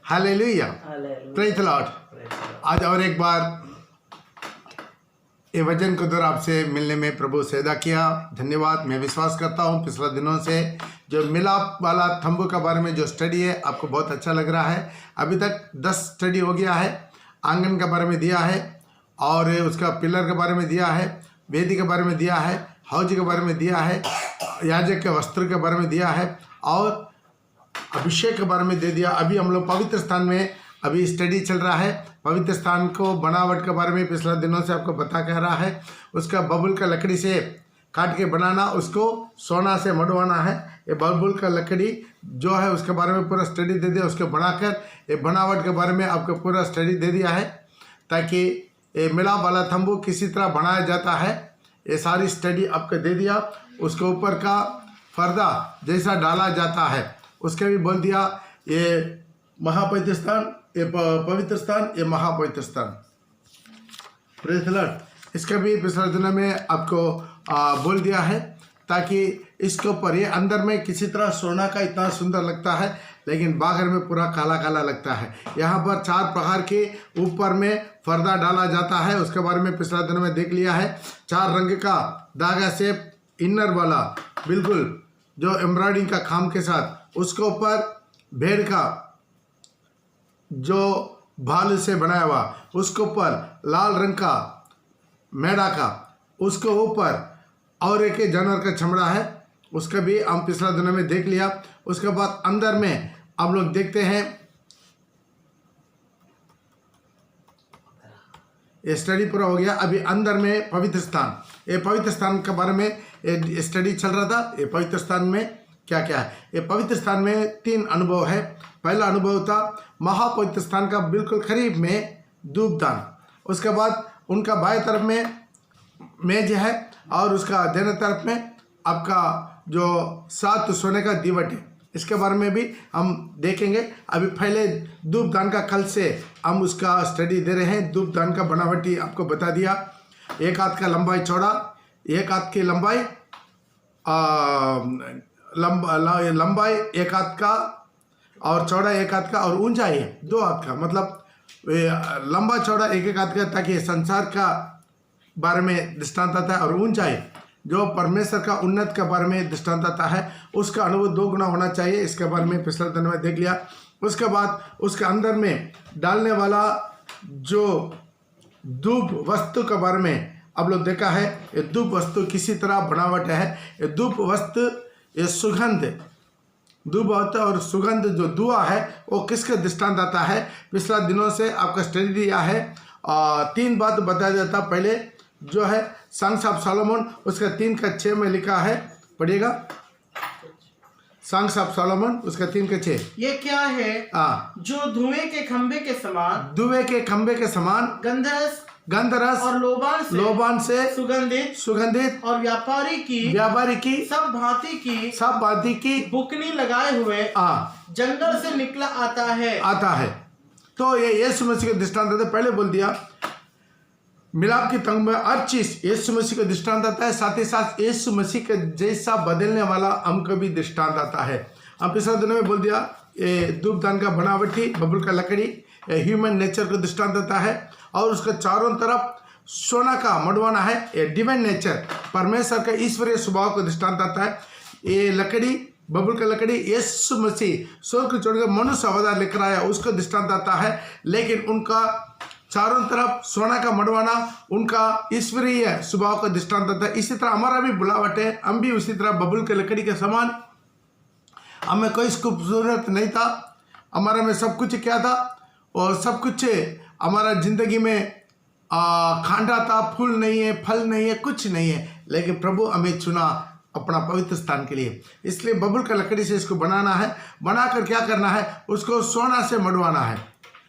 Hallelujah, praise the Lord. आज और एक बार ये वचन को द्वारा आपसे मिलने में प्रभु से अदा किया, धन्यवाद। मैं विश्वास करता हूँ पिछले दिनों से जो मिलाप वाला तंबू के बारे में जो स्टडी है आपको बहुत अच्छा लग रहा है। अभी तक 10 स्टडी हो गया है। आंगन के बारे में दिया है और उसका पिलर के बारे में दिया है, वेदी के बारे में दिया है, हौज के बारे में दिया है, याजक के वस्त्र के बारे में दिया है और अभिषेक के बारे में दे दिया। अभी हम लोग पवित्र स्थान में अभी स्टडी चल रहा है। पवित्र स्थान को बनावट के बारे में पिछले दिनों से आपको बता कह रहा है। उसका बबुल का लकड़ी से काट के बनाना, उसको सोना से मढ़वाना है। ये बबुल का लकड़ी जो है उसके बारे में पूरा स्टडी दे दिया। उसको बनाकर ये बनावट के बारे में आपको पूरा स्टडी दे दिया है ताकि ये मिलाप वाला तंबू किसी तरह बनाया जाता है। ये सारी स्टडी आपको दे दिया। उसके ऊपर का पर्दा जैसा डाला जाता है उसके भी बोल दिया। ये महापवित्र स्थान, ये पवित्र स्थान, ये महापवित्र स्थान। Praise the Lord. इसका भी पिछले दिनों में आपको बोल दिया है ताकि इसके ऊपर ये अंदर में किसी तरह सोना का इतना सुंदर लगता है लेकिन बाहर में पूरा काला काला लगता है। यहाँ पर 4 प्रकार के ऊपर में पर्दा डाला जाता है। उसके बारे में पिछले दिनों में देख लिया है। 4 रंग का धागा से इनर वाला बिल्कुल जो एम्ब्रॉयडरिंग का काम के साथ, उसके ऊपर भेड़ का जो भाल से बनाया हुआ, उसके ऊपर लाल रंग का मेढ़ा का, उसके ऊपर और एक जानवर का चमड़ा है, उसका भी हम पिछला दिनों में देख लिया। उसके बाद अंदर में हम लोग देखते हैं ये स्टडी पूरा हो गया। अभी अंदर में पवित्र स्थान, ये पवित्र स्थान के बारे में स्टडी चल रहा था। ये पवित्र स्थान में क्या क्या है। ये पवित्र स्थान में 3 अनुभव है। पहला अनुभव था महापवित्र स्थान का बिल्कुल करीब में धूपदान। उसके बाद उनका बाएं तरफ में मेज है और उसका दाहिने तरफ में आपका जो 7 सोने का दीवट है। इसके बारे में भी हम देखेंगे। अभी पहले धूपदान का कल से हम उसका स्टडी दे रहे हैं। धूपदान का बनावटी आपको बता दिया। 1 हाथ का लंबाई चौड़ा, 1 हाथ की लंबाई लंबाई 1 हाथ का और चौड़ा 1 हाथ का और ऊंचाई 2 हाथ का, मतलब लंबा चौड़ा 1 हाथ का, ताकि संसार का बारे में दृष्टांत आता है और ऊंचाई जो परमेश्वर का उन्नत के बारे में दृष्टांत आता है। उसका अनुभव 2 गुना होना चाहिए। इसके बारे में पिछले दिन में देख लिया। उसके बाद उसके अंदर में डालने वाला जो धूप वस्तु के बारे में आप लोग देखा है। ये धूप वस्तु किसी तरह बनावट है। ये धूप वस्तु, ये सुगंध, धूप वस्तु और सुगंध जो धुआं है वो किसके दृष्टांत आता है। पिछला दिनों से आपका स्टडी दिया है। 3 बात बताया जाता। पहले जो है सॉन्ग्स ऑफ सोलोमन, उसका 3:6 में लिखा है, पढ़िएगा। सॉन्ग्स ऑफ सोलोमन उसका 3:6। ये क्या है जो धुएं के खंभे के समान, धुएं के खंभे के समान, गंधरस और लोबान से सुगंधित और व्यापारी की सब भांति की बुकनी लगाए हुए जंगल से निकला आता है। तो ये यीशु मसीह का दृष्टांत था। पहले बोल दिया मिलाप की तंग में हर चीज यीशु मसीह का दृष्टांत आता है। साथ ही साथ यीशु मसीह के जैसा बदलने वाला हमको भी दृष्टांत आता है। हम पिछले दिनों में बोल दिया ये धूपदान का बनावटी बबुल का लकड़ी ह्यूमन नेचर को दृष्टांत आता है और उसका चारों तरफ सोना का मढ़वाना है। ये डिवाइन नेचर, परमेश्वर का ईश्वरीय स्वभाव को दृष्टांत आता है। ये लकड़ी बबुल का लकड़ी यीशु मसीह स्वर्ग को छोड़कर मनुष्य अवतार लेकर आया, उसका दृष्टांत आता है। लेकिन उनका चारों तरफ सोना का मढ़वाना उनका ईश्वरीय स्वभाव का दृष्टांत आता है। इसी तरह हमारा भी बुलावट है। हम भी उसी तरह बबुल के लकड़ी के समान, हमें कोई खूबसूरत नहीं था, हमारे में सब कुछ क्या था और सब कुछ हमारा जिंदगी में खांडा था, फूल नहीं है, फल नहीं है, कुछ नहीं है। लेकिन प्रभु हमें चुना अपना पवित्र स्थान के लिए। इसलिए बबुल का लकड़ी से इसको बनाना है। बनाकर क्या करना है, उसको सोना से मढ़वाना है।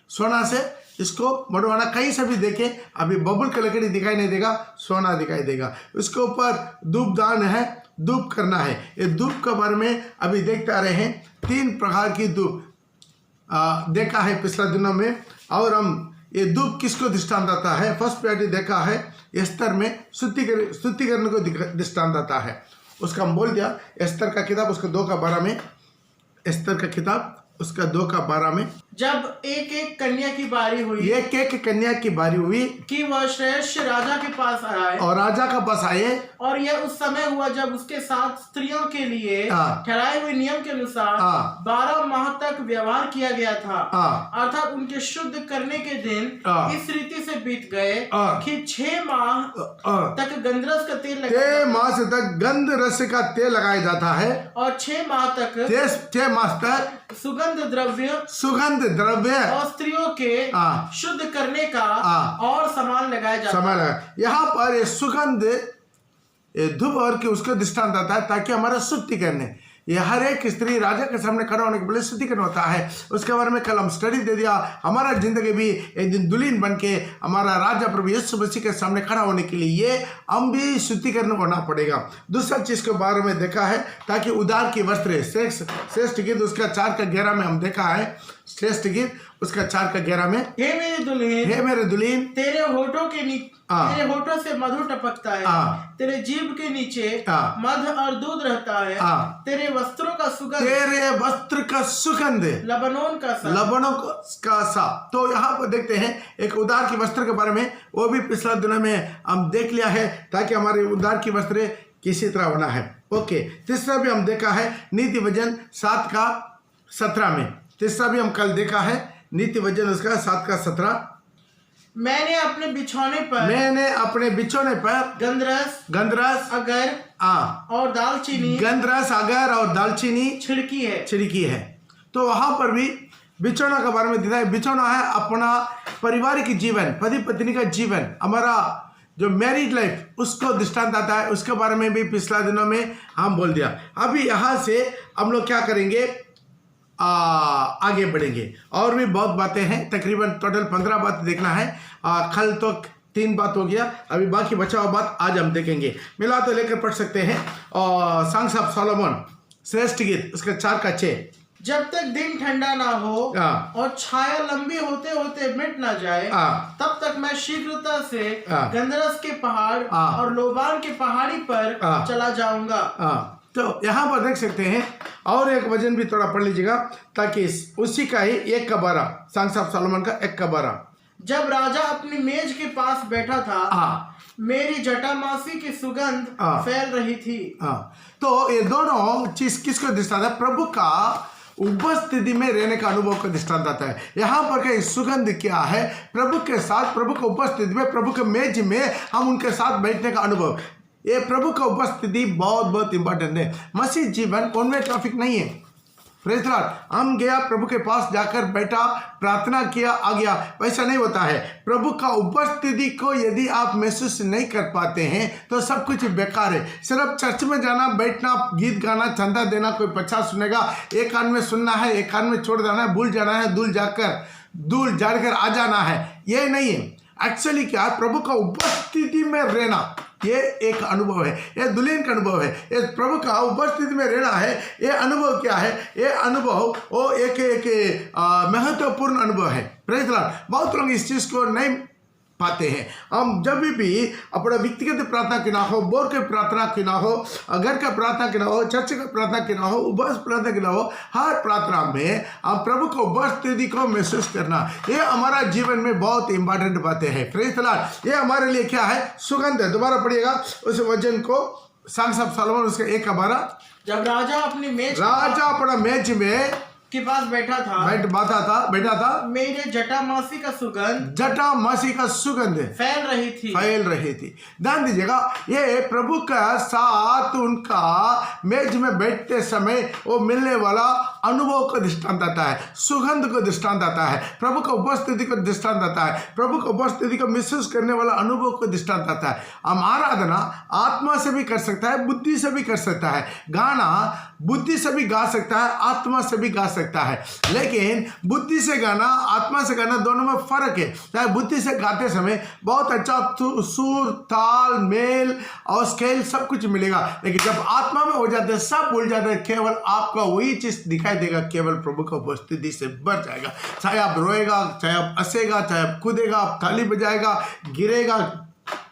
सोना से इसको मढ़वाना। कहीं से भी देखे अभी बबुल का लकड़ी दिखाई नहीं देगा, सोना दिखाई देगा। उसके ऊपर धूपदान है, धूप करना है। ये धूप के बारे में अभी देखते आ रहे हैं। 3 प्रकार की धूप देखा है पिछले दिनों में। और हम ये धूप किसको दृष्टांत आता है। फर्स्ट प्रायोरिटी देखा है एस्तर में शुद्धिकरण को दृष्टांत आता है। उसका हम बोल दिया एस्तर का किताब उसका 2:12 में, एस्तर का किताब उसका 2:12 में जब एक एक कन्या की बारी हुई एक एक कन्या की बारी हुई कि वह श्रेष्ठ राजा के पास आए, और राजा का पास आए, और यह उस समय हुआ जब उसके साथ स्त्रियों के लिए हाँ। ठहराए हुए नियम के अनुसार हाँ। 12 माह तक व्यवहार किया गया था। हाँ। अर्थात उनके शुद्ध करने के दिन हाँ। इस रीति से बीत गए हाँ। कि 6 माह तक गंधरस का तेल छह लगा मास तक गंध रस का तेल लगाया जाता है, और 6 माह तक 6 मास तक सुगंध द्रव्य सुगंध द्रव्य और स्त्रियों के हाँ। शुद्ध करने का हाँ। और सामान लगाया जाता समय लगा। यहाँ पर ये सुगंध धूप और के उसको दृष्टांत आता है ताकि हमारा शुद्धि करने, ये हर एक स्त्री राजा के सामने खड़ा होने के पहले शुद्धिकरण होता है। उसके बारे में कल हम स्टडी दे दिया। हमारा जिंदगी भी एक दिन दुल्हन बन के हमारा राजा प्रभु यीशु मसीह के सामने खड़ा होने के लिए ये हम भी शुद्धिकरण होना पड़ेगा। दूसरा चीज के बारे में देखा है ताकि उदार की वस्त्र श्रेष्ठ गीत उसका 4:11 में हम देखा है। श्रेष्ठ गीत उसका 4:11 में, हे मेरी दुल्हन, हे मेरे दुल्हन, तेरे होठों के हाँ। तेरे होठों से मधु टपकता है, हाँ। तेरे जीभ के नीचे हाँ। मध और दूध रहता है, हाँ। तेरे वस्त्रों का सुगंध तेरे वस्त्र का सुगंध लबनोन का सा। लबनों का सा। तो यहाँ पर देखते हैं एक उदार की वस्त्र के बारे में, वो भी पिछला दिनों में हम देख लिया है ताकि हमारे उदार की वस्त्र किसी तरह होना है। ओके, तीसरा भी हम देखा है नीति वचन 7:17 में। तीसरा भी हम कल देखा है नीति वचन उसका 7:17। मैंने अपने बिछौने पर गंधरस अगर और दालचीनी गंधरस अगर और दालचीनी छिड़की है। तो वहां पर भी बिछौना के बारे में दिखा है। बिछौना है अपना पारिवारिक जीवन, पति पत्नी का जीवन, हमारा जो मैरिड लाइफ उसको दृष्टांत आता है। उसके बारे में भी पिछला दिनों में हम बोल दिया। अभी यहाँ से हम लोग क्या करेंगे, आगे बढ़ेंगे। और भी बहुत बातें हैं, तकरीबन टोटल 15 बात देखना है। कल तो 3 बात हो गया, अभी बाकी बचा हुआ बात आज हम देखेंगे। मिला तो लेकर पढ़ सकते हैं। और सॉन्ग्स ऑफ सोलोमन श्रेष्ठ गीत उसका 4:6। जब तक दिन ठंडा ना हो और छाया लंबी होते होते मिट ना जाए, तब तक मैं शीघ्रता से गंधरस के पहाड़ और लोबान के पहाड़ी पर चला जाऊंगा। तो यहाँ पर देख सकते हैं। और एक वचन भी थोड़ा पढ़ लीजिएगा ताकि उसी का ही 1:12, सॉन्ग्स ऑफ सोलोमन का 1:12। जब राजा अपनी मेज के पास बैठा था, मेरी जटामासी की सुगंध फैल रही थी। तो ये दोनों चीज किसको दृष्टांत है? प्रभु का उपस्थिति में रहने का अनुभव का दृष्टांत आता है। यहाँ पर का सुगंध क्या है? प्रभु के साथ, प्रभु की उपस्थिति में, प्रभु के मेज में हम उनके साथ बैठने का अनुभव। ये प्रभु का उपस्थिति बहुत बहुत इंपॉर्टेंट है। मसीह जीवन वन वे ट्रैफिक नहीं है। Praise the Lord. हम गया प्रभु के पास, जाकर बैठा, प्रार्थना किया, आ गया, वैसा नहीं होता है। प्रभु का उपस्थिति को यदि आप महसूस नहीं कर पाते हैं तो सब कुछ बेकार है। सिर्फ चर्च में जाना, बैठना, गीत गाना, चंदा देना, कोई 50 सुनेगा, एक कान में सुनना है, एक कान में छोड़ देना है, भूल जाना है, दूर जाकर आ जाना है, ये नहीं है। एक्चुअली क्या, प्रभु का उपस्थिति में रहना ये एक अनुभव है, ये दुल्हन का अनुभव है। ये प्रभु का उपस्थिति में रहना है। ये अनुभव क्या है? ये अनुभव वो एक महत्वपूर्ण अनुभव है। Praise the Lord. बहुत लोग इस चीज़ को नहीं पाते हैं। हम जब भी अपना व्यक्तिगत प्रार्थना की ना हो, बोर के प्रार्थना की ना हो, घर का प्रार्थना की ना हो, चर्च का प्रार्थना की ना हो, उपवास प्रार्थना की ना हो, हर प्रार्थना में हम प्रभु को उपस्थिति को महसूस करना, ये हमारा जीवन में बहुत इंपॉर्टेंट बातें हैं। Praise the Lord. ये हमारे लिए क्या है? सुगंध है। दोबारा पढ़िएगा उस वचन को, सॉन्ग्स ऑफ सोलोमन उसके 1:12। जब राजा अपनी अपना मेज में के पास बैठा था, मेरे जटामासी का सुगंध फैल रही थी। ध्यान दीजिएगा, ये प्रभु का साथ उनका मेज में बैठते समय वो मिलने वाला अनुभव को दृष्टांत आता है, सुगंध को दृष्टांत आता है, प्रभु का उपस्थिति को दृष्टांत आता है, प्रभु का उपस्थिति को महसूस करने वाला अनुभव को दृष्टांत आता है। हम आराधना आत्मा से भी कर सकता है, बुद्धि से भी कर सकता है। गाना बुद्धि से भी गा सकता है, आत्मा से भी गा सकता है। लेकिन बुद्धि से गाना, आत्मा से गाना, दोनों में फर्क है। चाहे बुद्धि से गाते समय बहुत अच्छा सुर, ताल, मेल और स्केल सब कुछ मिलेगा, लेकिन जब आत्मा में हो जाते हैं सब भूल जाते हैं। केवल आपका वही चीज दिखाई देगा, केवल प्रभु का उपस्थिति से भर जाएगा। चाहे आप रोएगा, चाहे आप हंसेगा, चाहे आप कूदेगा, आप ताली बजाएगा, गिरेगा,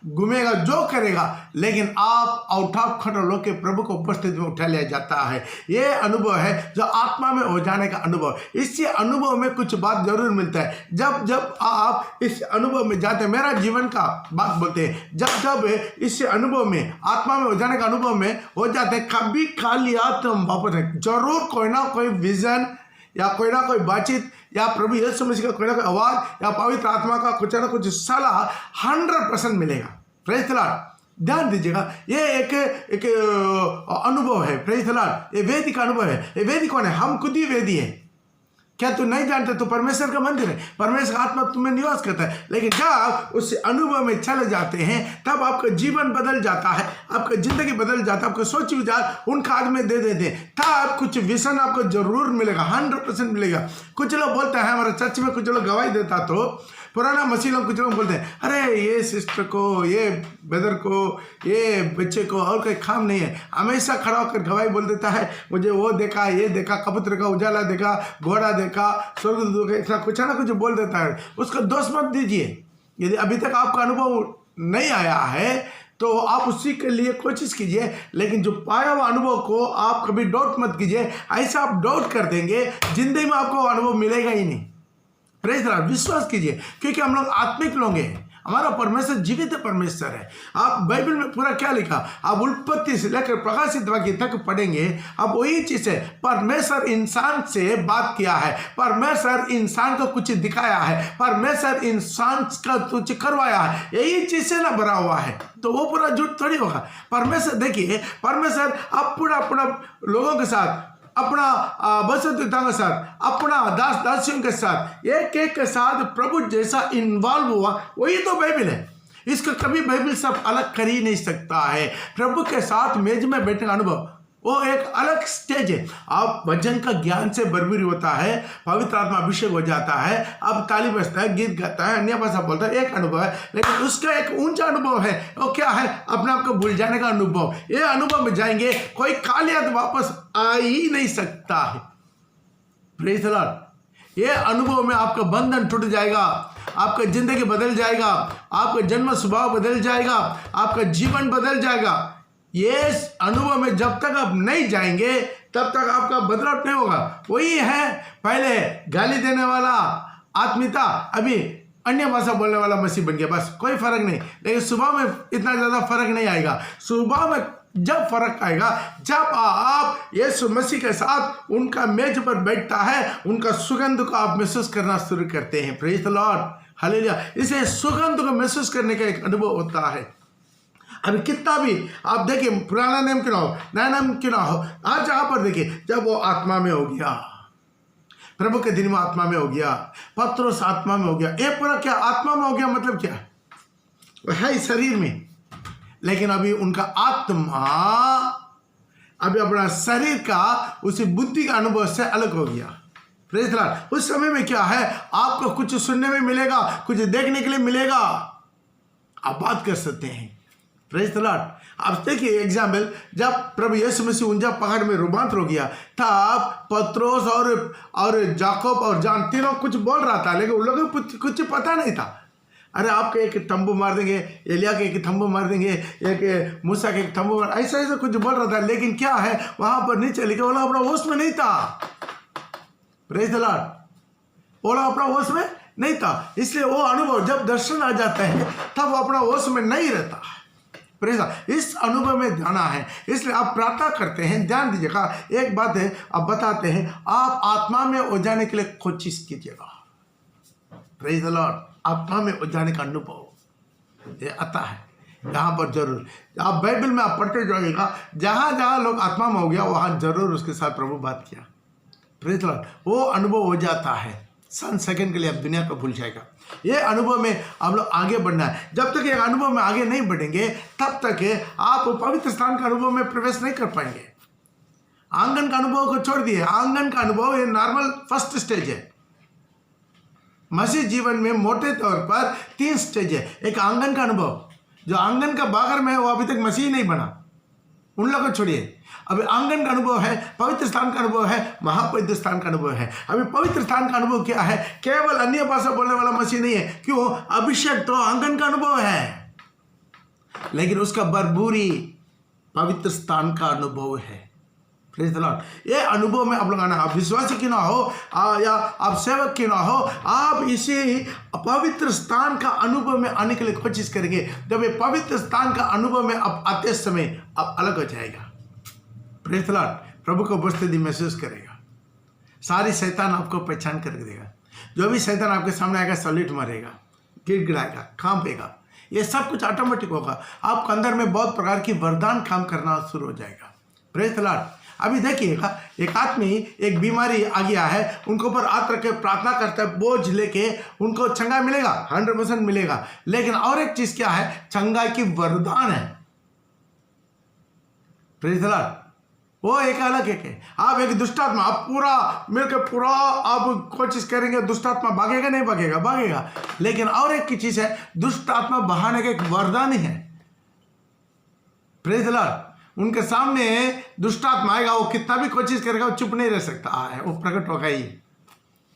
घूमेगा, जो करेगा, लेकिन आप उठा खड़े लोग के प्रभु को उपस्थिति में उठा लिया जाता है। ये अनुभव है जो आत्मा में हो जाने का अनुभव। इसी अनुभव में कुछ बात जरूर मिलता है। जब जब आप इस अनुभव में जाते हैं, मेरा जीवन का बात बोलते हैं, जब जब इस अनुभव में आत्मा में हो जाने का अनुभव में हो जाते हैं, कभी खाली तुम वापस जरूर कोई ना कोई विजन या कोई ना कोई बातचीत या प्रभु यीशु मसीह का कोई ना कोई आवाज या पवित्र आत्मा का कुछ ना कुछ सलाह 100% मिलेगा। Praise the Lord. ध्यान दीजिएगा, ये एक अनुभव है। Praise the Lord. ये वेदी का अनुभव है। ये वेदी कौन है? हम खुद ही वेदी है। क्या तू नहीं जानते? तो परमेश्वर का मंदिर है, परमेश्वर का आत्मा तुम्हें निवास करता है। लेकिन जब उस अनुभव में चले जाते हैं तब आपका जीवन बदल जाता है, आपका जिंदगी बदल जाता है, आपको सोच विचार उनका हाथ में दे देते हैं, तब कुछ विजन आपको जरूर मिलेगा, 100% मिलेगा। कुछ लोग बोलते हैं, हमारे चर्च में कुछ लोग गवाही देता तो पुराना मसीह लोग कुछ लोग बोलते हैं, अरे ये सिस्टर को, ये ब्रदर को, ये बच्चे को और कोई काम नहीं है, हमेशा खड़ा होकर गवाही बोल देता है, मुझे वो देखा, ये देखा, कबूतर का उजाला देखा, घोड़ा देखा, स्वर्गदूत देखा, इतना कुछ ना कुछ बोल देता है। उसको दोष मत दीजिए। यदि अभी तक आपका अनुभव नहीं आया है तो आप उसी के लिए कोशिश कीजिए, लेकिन जो पाया हुआ अनुभव को आप कभी डाउट मत कीजिए। ऐसा आप डाउट कर देंगे, जिंदगी में आपको अनुभव मिलेगा ही नहीं। Praise the Lord. विश्वास कीजिए, क्योंकि हम लोग आत्मिक लोग हैं। हमारा परमेश्वर जीवित परमेश्वर है। आप बाइबल में पूरा क्या लिखा, आप उत्पत्ति से लेकर प्रकाशित वाक्य तक पढ़ेंगे, अब वही चीज है। परमेश्वर इंसान से बात किया है, परमेश्वर इंसान को कुछ दिखाया है, परमेश्वर इंसान का कुछ करवाया है, यही चीज से ना भरा हुआ है, तो वो पूरा झूठ थोड़ी होगा। परमेश्वर देखिए, परमेश्वर अपना लोगों के साथ, अपना बसुता के साथ, अपना दास दासियों के साथ, एक एक के साथ प्रभु जैसा इन्वॉल्व हुआ, वही तो बाइबल है। इसको कभी बाइबल सब अलग कर ही नहीं सकता है। प्रभु के साथ मेज में बैठने का अनुभव वो एक अलग स्टेज है। आप वचन का ज्ञान से भरपूर होता है, पवित्र आत्मा अभिषेक हो जाता है, अब ताली बजता है, गीत गाता है, अन्य भाषा बोलता है, एक अनुभव है। लेकिन उसका एक ऊंचा अनुभव है, वो क्या है? अपने आप को भूल जाने का अनुभव। ये अनुभव में जाएंगे, कोई खाली हाथ वापस आ ही नहीं सकता है। Praise the Lord. ये अनुभव में आपका बंधन टूट जाएगा, आपका जिंदगी बदल जाएगा, आपका जन्म स्वभाव बदल जाएगा, आपका जीवन बदल जाएगा। ये अनुभव में जब तक आप नहीं जाएंगे तब तक आपका बदलाव नहीं होगा। वही है, पहले गाली देने वाला आत्मीयता, अभी अन्य भाषा बोलने वाला मसीह बन गया, बस कोई फर्क नहीं। लेकिन सुबह में इतना ज़्यादा फर्क नहीं आएगा। सुबह में जब फर्क आएगा, जब आप यीशु मसीह के साथ उनका मेज पर बैठता है, उनका सुगंध को आप महसूस करना शुरू करते हैं। Praise the Lord, hallelujah. इसे सुगंध को महसूस करने का एक अनुभव होता है। अभी कितना भी आप देखिए, पुराना नाम क्यों ना हो, नया नाम क्यों ना हो, आज यहाँ पर देखिए, जब वो आत्मा में हो गया, प्रभु के दिन में आत्मा में हो गया, पत्रोस आत्मा में हो गया, ये पूरा क्या आत्मा में हो गया मतलब क्या है? शरीर में, लेकिन अभी उनका आत्मा अभी अपना शरीर का उसी बुद्धि का अनुभव से अलग हो गया। Praise the Lord. उस समय में क्या है, आपको कुछ सुनने में मिलेगा, कुछ देखने के लिए मिलेगा, आप बात कर सकते हैं। Praise the Lord. आप देखिए एग्जाम्पल, जब प्रभु यीशु मसीह ऊंचा पहाड़ में रूपांतर हो गया तब पत्रोस और जाकोब और जॉन तीनों कुछ बोल रहा था, लेकिन उन लोगों को कुछ पता नहीं था। अरे आपके एक तंबू मार देंगे, एलिया के एक तंबू मार देंगे, एक मूसा के एक तंबू मार, ऐसा ऐसा कुछ बोल रहा था। लेकिन क्या है, वहां पर नीचे लिखा, वो अपना होश में नहीं था। Praise the Lord. वो अपना होश में नहीं था, इसलिए वो अनुभव जब दर्शन आ जाता है तब वो अपना होश में नहीं रहता। इस अनुभव में जाना है, इसलिए आप प्रार्थना करते हैं। ध्यान दीजिएगा, एक बात है, आप बताते हैं, आप आत्मा में हो जाने के लिए कोशिश कीजिएगा। Praise the Lord. आत्मा में हो जाने का अनुभव ये आता है यहाँ पर जरूर। आप बाइबल में आप पढ़ते जाइएगा, जहाँ जहाँ लोग आत्मा में हो गया वहाँ जरूर उसके साथ प्रभु बात किया। Praise the Lord. वो अनुभव हो जाता है, सन सेकंड के लिए आप दुनिया को भूल जाएगा। ये अनुभव में आप लोग आगे बढ़ना है। जब तक ये अनुभव में आगे नहीं बढ़ेंगे तब तक आप पवित्र स्थान का अनुभव में प्रवेश नहीं कर पाएंगे। आंगन का अनुभव को छोड़ दिए, आंगन का अनुभव ये नॉर्मल फर्स्ट स्टेज है। मसीह जीवन में मोटे तौर पर 3 स्टेज है। एक आंगन का अनुभव, जो आंगन का बागर में है वो अभी तक मसीह नहीं बना, उन लोगों को छोड़िए। अभी आंगन का अनुभव है, पवित्र स्थान का अनुभव है, महापवित्र स्थान का अनुभव है। अभी पवित्र स्थान का अनुभव क्या है? केवल अन्य भाषा बोलने वाला मसीह नहीं है। क्यों? अभिषेक तो आंगन का अनुभव है। लेकिन उसका भरपूरी पवित्र स्थान का अनुभव है। Praise the Lord. ये अनुभव में आप लोग आना, आप विश्वासी क्यों ना हो या आप सेवक क्यों ना हो, आप इसी पवित्र स्थान का अनुभव में आने के लिए कोशिश करेंगे। जब ये पवित्र स्थान का अनुभव में आप आते समय आप अलग हो जाएगा। Praise the Lord. प्रभु को उपस्थिति महसूस करेगा, सारी शैतान आपको पहचान करके देगा। जो भी शैतान आपके सामने आएगा सल्यूट मारेगा, गिड़गिड़ाएगा, कांपेगा, ये सब कुछ ऑटोमेटिक होगा। आपके अंदर में बहुत प्रकार की वरदान काम करना शुरू हो जाएगा। Praise the Lord. अभी देखिएगा, एक आदमी एक बीमारी आ गया है, उनको ऊपर हाथ रख के प्रार्थना करता है, बोझ लेके उनको चंगा मिलेगा, 100% मिलेगा। लेकिन और एक चीज क्या है, चंगाई की वरदान है। Praise the Lord. वो एक अलग एक है। आप एक दुष्टात्मा, आप पूरा मिलकर पूरा आप कोशिश करेंगे, दुष्टात्मा भागेगा नहीं, भागेगा, भागेगा। लेकिन और एक की चीज है, दुष्टात्मा बहाने का एक वरदान ही है। Praise the Lord. उनके सामने दुष्टात्मा आएगा, वो कितना भी कोशिश करेगा, वो चुप नहीं रह सकता है, वो प्रकट होगा ही।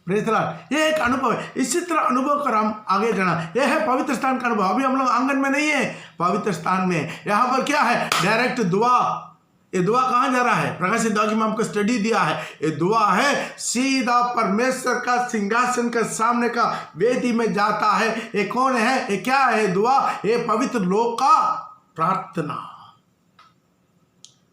Praise the Lord. ये एक अनुभव है। इसी तरह अनुभव कर हम आगे जाना, यह है पवित्र स्थान का अनुभव। अभी हम लोग आंगन में नहीं है, पवित्र स्थान में। यहाँ पर क्या है, डायरेक्ट दुआ। ये दुआ कहाँ जा रहा है, प्रकाशित दुआ की मैं आपको स्टडी दिया है। ये दुआ है सीधा परमेश्वर का सिंहासन के सामने का वेदी में जाता है। ये कौन है, ये क्या है दुआ, ये पवित्र लोक का प्रार्थना।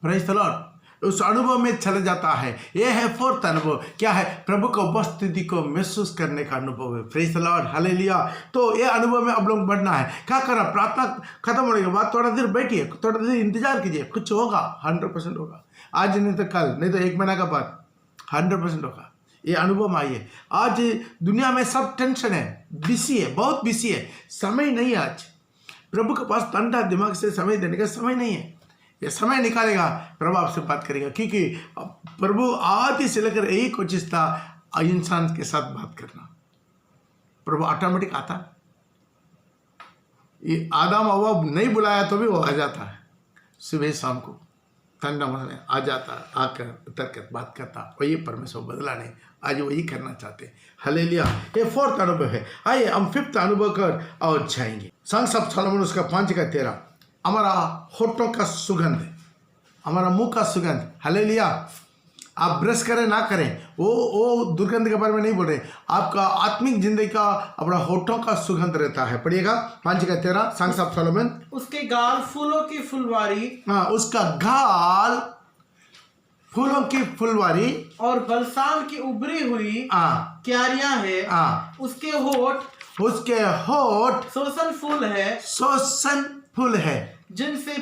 Praise the Lord. उस अनुभव में चले जाता है। यह है फोर्थ अनुभव। क्या है, प्रभु की उपस्थिति को महसूस करने का अनुभव है। Praise the Lord, hallelujah. तो ये अनुभव में अब लोग बढ़ना है। क्या करना, प्रार्थना खत्म होने के बाद थोड़ा देर बैठिए, थोड़ा देर इंतजार कीजिए, कुछ होगा, 100% होगा। आज नहीं तो कल, नहीं तो 1 महीना का बाद 100% होगा। ये अनुभव में आइए। आज दुनिया में सब टेंशन है, बिजी है, बहुत बिजी है, समय नहीं है। आज प्रभु के पास ठंडा दिमाग से समय देने का समय नहीं है। ये समय निकालेगा, प्रभु आपसे बात करेगा, क्योंकि प्रभु आदि से लेकर यही कोशिश था इंसान के साथ बात करना। प्रभु ऑटोमेटिक आता। ये आदम हव्वा नहीं बुलाया तो भी वो आ जाता है, सुबह शाम को ठंडा मौसम में आ जाता, आकर उतर कर बात करता। वही परमेश्वर बदला नहीं, आज वही करना चाहते। हालेलुया। ये फोर्थ अनुभव है। आइए हम फिफ्थ अनुभव कर और जाएंगे। सॉन्ग्स ऑफ सोलोमन उसका 5:13। हमारा होठों का सुगंध, हमारा मुंह का सुगंध। हालेलुया। आप ब्रश करें ना करें, वो दुर्गंध के बारे में नहीं बोल रहे। आपका आत्मिक जिंदगी का अपना होठों का सुगंध रहता है। पढ़िएगा 5:13 सॉन्ग्स ऑफ सोलोमन। उसके गाल फूलों की फुलवारी, हाँ, उसका गाल फूलों की फुलवारी और बलसाम की उभरी हुई क्यारियां है। उसके होठ सोसन फूल है, सोसन फूल है, जिनसे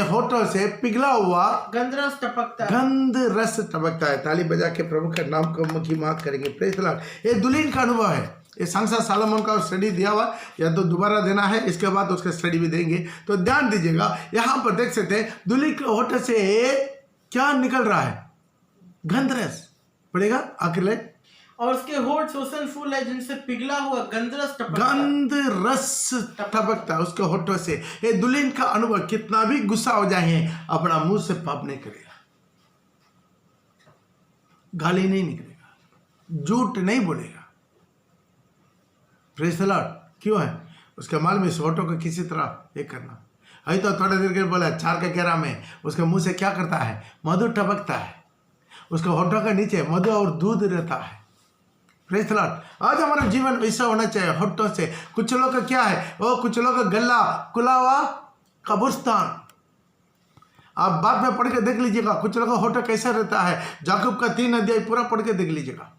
होठों से पिघला हुआ गंधरस टपकता है। गंध रस टपकता है। ताली बजा के प्रभु के नाम को महिमा करेंगे। Praise the Lord. ये दुल्हन का अनुभव है। ये सॉन्ग्स ऑफ सोलोमन का स्टडी दिया हुआ, या तो दोबारा देना है, इसके बाद उसका स्टडी भी देंगे, तो ध्यान दीजिएगा। यहाँ पर देख सकते हैं दुल्हन के होठ से क्या निकल रहा है, गंध रस। पड़ेगा आखिर ले। और उसके होठ सोसन फूल है, जिनसे पिघला हुआ गंधरस टपकता है उसके होठों से। ये दुल्हन का अनुभव, कितना भी गुस्सा हो जाए अपना मुंह से पाप नहीं करेगा, गाली नहीं निकलेगा, झूठ नहीं बोलेगा। Praise the Lord. क्यों है, उसके माल में इस होठों को किसी तरह एक करना। अभी तो थोड़ा देर के बोला 4:11 में उसके मुंह से क्या करता है, मधु टपकता है। उसके होठों के नीचे मधु और दूध रहता है। Praise the Lord. आज हमारा जीवन ऐसा होना चाहिए, होठों से। कुछ लोग का क्या है, वो कुछ लोग का गला खुला हुआ कब्रिस्तान। आप बाद में पढ़ के देख लीजिएगा कुछ लोग का होठा कैसा रहता है। याकूब का 3 अध्याय पूरा पढ़ के देख लीजिएगा।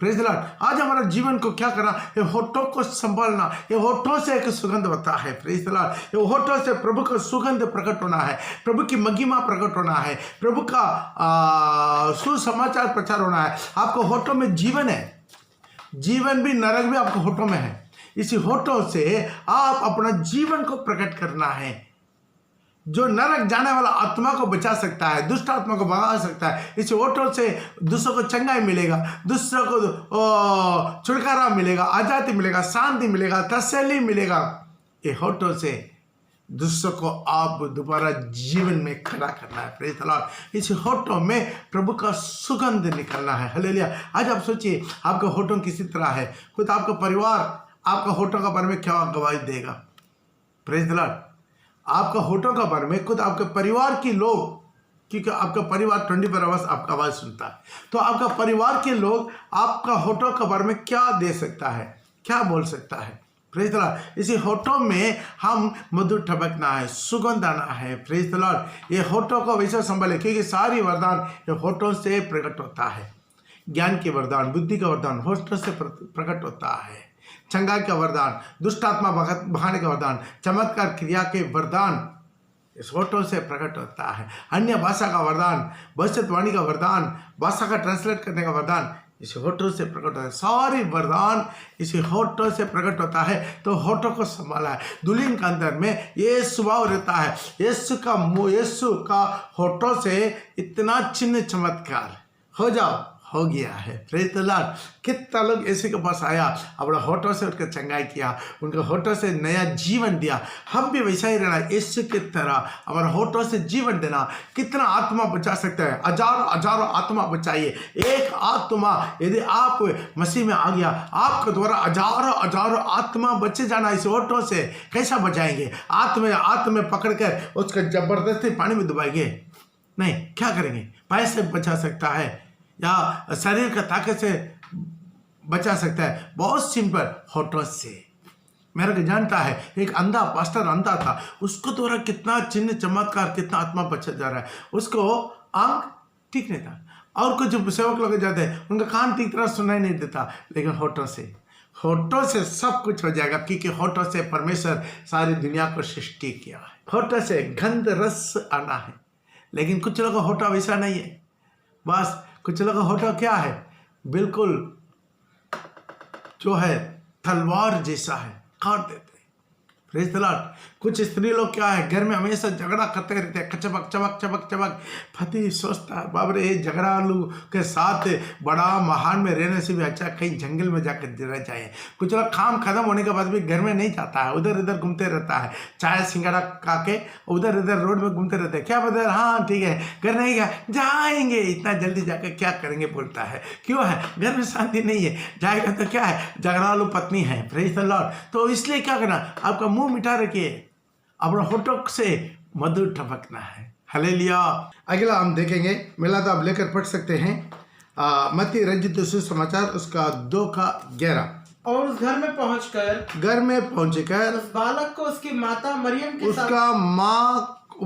Praise the Lord. आज हमारा जीवन को क्या करना, ये होठों को संभालना। ये होठों से एक सुगंध होता है। Praise the Lord. ये होठों से प्रभु का सुगंध प्रकट होना है, प्रभु की महिमा प्रकट होना है, प्रभु का सुसमाचार प्रचार होना है। आपको होठों में जीवन है, जीवन भी नरक भी आपको होठों में है। इसी होठों से आप अपना जीवन को प्रकट करना है। जो नरक जाने वाला आत्मा को बचा सकता है, दुष्ट आत्मा को भगा सकता है। इस होठों से दूसरों को चंगाई मिलेगा, दूसरों को छुटकारा मिलेगा, आजादी मिलेगा, शांति मिलेगा, तसल्ली मिलेगा। ये होठों से दूसरों को आप दोबारा जीवन में खड़ा करना है। Praise the Lord. इस होठों में प्रभु का सुगंध निकलना है। हालेलुया। आज आप सोचिए आपका होठों किसी तरह है, खुद आपका परिवार आपका होठों का बारे में क्या गवाही देगा। Praise the Lord. आपका होठों का बारे में खुद आपके परिवार के लोग, क्योंकि आपका परिवार 24 आवर्स आपका आवाज़ सुनता है, तो आपका परिवार के लोग आपका होठों के बारे में क्या दे सकता है, क्या बोल सकता है। Praise the Lord. इसी होठों में हम मधुर ठबकना है, सुगंध आना है। Praise the Lord. ये होठों को वैसे संभाले, क्योंकि सारी वरदान ये होठों से प्रकट होता है। ज्ञान के वरदान, बुद्धि का वरदान होठों से प्रकट होता है। चंगाई का वरदान, दुष्ट आत्मा भगाने का वरदान, चमत्कार क्रिया के वरदान इस होठों से प्रकट होता है। अन्य भाषा का वरदान, भविष्यवाणी का वरदान, भाषा का ट्रांसलेट करने का वरदान इस होठों से प्रकट होता है। सारी वरदान इसी होठों से प्रकट होता है। तो होठों को संभाला है। दुल्हन के अंदर में ये स्वभाव रहता है। यीशु का होठों से इतना चिन्ह चमत्कार हो जाओ, हो गया है। Praise the Lord. कितना लोग यीशु के पास आया, अपने होठों से उनका चंगाई किया, उनके होठों से नया जीवन दिया। हम भी वैसा ही रहना, यीशु की तरह हमारे होठों से जीवन देना। कितना आत्मा बचा सकते हैं, हजारों आत्मा बचाइए। एक आत्मा यदि आप मसीह में आ गया, आपके द्वारा हजारों आत्मा बचे जाना। इस होठों से कैसा बचाएंगे? आत्मा पकड़ कर उसका जबरदस्ती पानी में डुबाएंगे? नहीं, क्या करेंगे? पैसे बचा सकता है या शरीर का ताकत से बचा सकता है? बहुत सिंपल, होठों से। मेरे को जानता है, एक अंधा पास्टर अंधा था, उसको द्वारा कितना चिन्ह चमत्कार, कितना आत्मा बचा जा रहा है। उसको आंख ठीक नहीं था, और कुछ सेवक लोग जाते हैं, उनका कान ठीक तरह सुनाई नहीं देता, लेकिन होठों से सब कुछ हो जाएगा, क्योंकि होठों से परमेश्वर सारी दुनिया को सृष्टि किया है। होठों से गंध रस आना है। लेकिन कुछ लोगों का होठा वैसा नहीं है। बस कुछ लोगों का होठा क्या है? बिल्कुल जो है तलवार जैसा है, काट देते। Praise the Lord. कुछ स्त्री लोग क्या है, घर में हमेशा झगड़ा करते रहते हैं, चमक चमक चमक चमक। पति सोचता है, बाप रे, ये झगड़ालू के साथ बड़ा महान में रहने से भी अच्छा कहीं जंगल में जाकर रह जाए। कुछ लोग काम खत्म होने के बाद भी घर में नहीं जाता है, उधर इधर घूमते रहता है, चाय सिंगाड़ा खा के उधर इधर रोड में घूमते रहते हैं। क्या बता, हाँ ठीक है, घर नहीं गया, जाएंगे, इतना जल्दी जाकर क्या करेंगे बोलता है। क्यों है? घर में शांति नहीं है, जाएगा तो क्या है, झगड़ालू पत्नी है। Praise the Lord. तो इसलिए क्या करना, आपका मुंह मिठा रखिए, अपना होठों से मधुर ठबकना है। हालेलुया। अगला हम देखेंगे, मिला तो आप लेकर पढ़ सकते हैं, मत्ती रचित सुसमाचार उसका 2:11। और उस घर में पहुंचकर उस बालक को उसकी माता मरियम के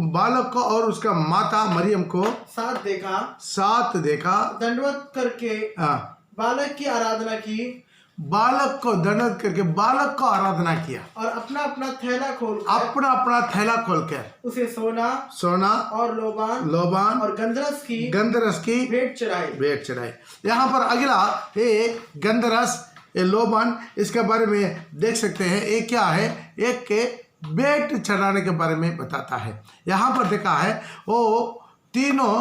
बालक को और उसका माता मरियम को साथ देखा, दंडवत करके बालक की आराधना की, बालक को दंडवत करके बालक को आराधना किया, और अपना अपना थैला खोलकर उसे सोना और लोबान और गंधरस की भेंट चढ़ाई। यहाँ पर अगला गंधरस, लोबान, इसके बारे में देख सकते हैं। एक क्या है, एक के भेंट चढ़ाने के बारे में बताता है। यहाँ पर देखा है, वो तीनों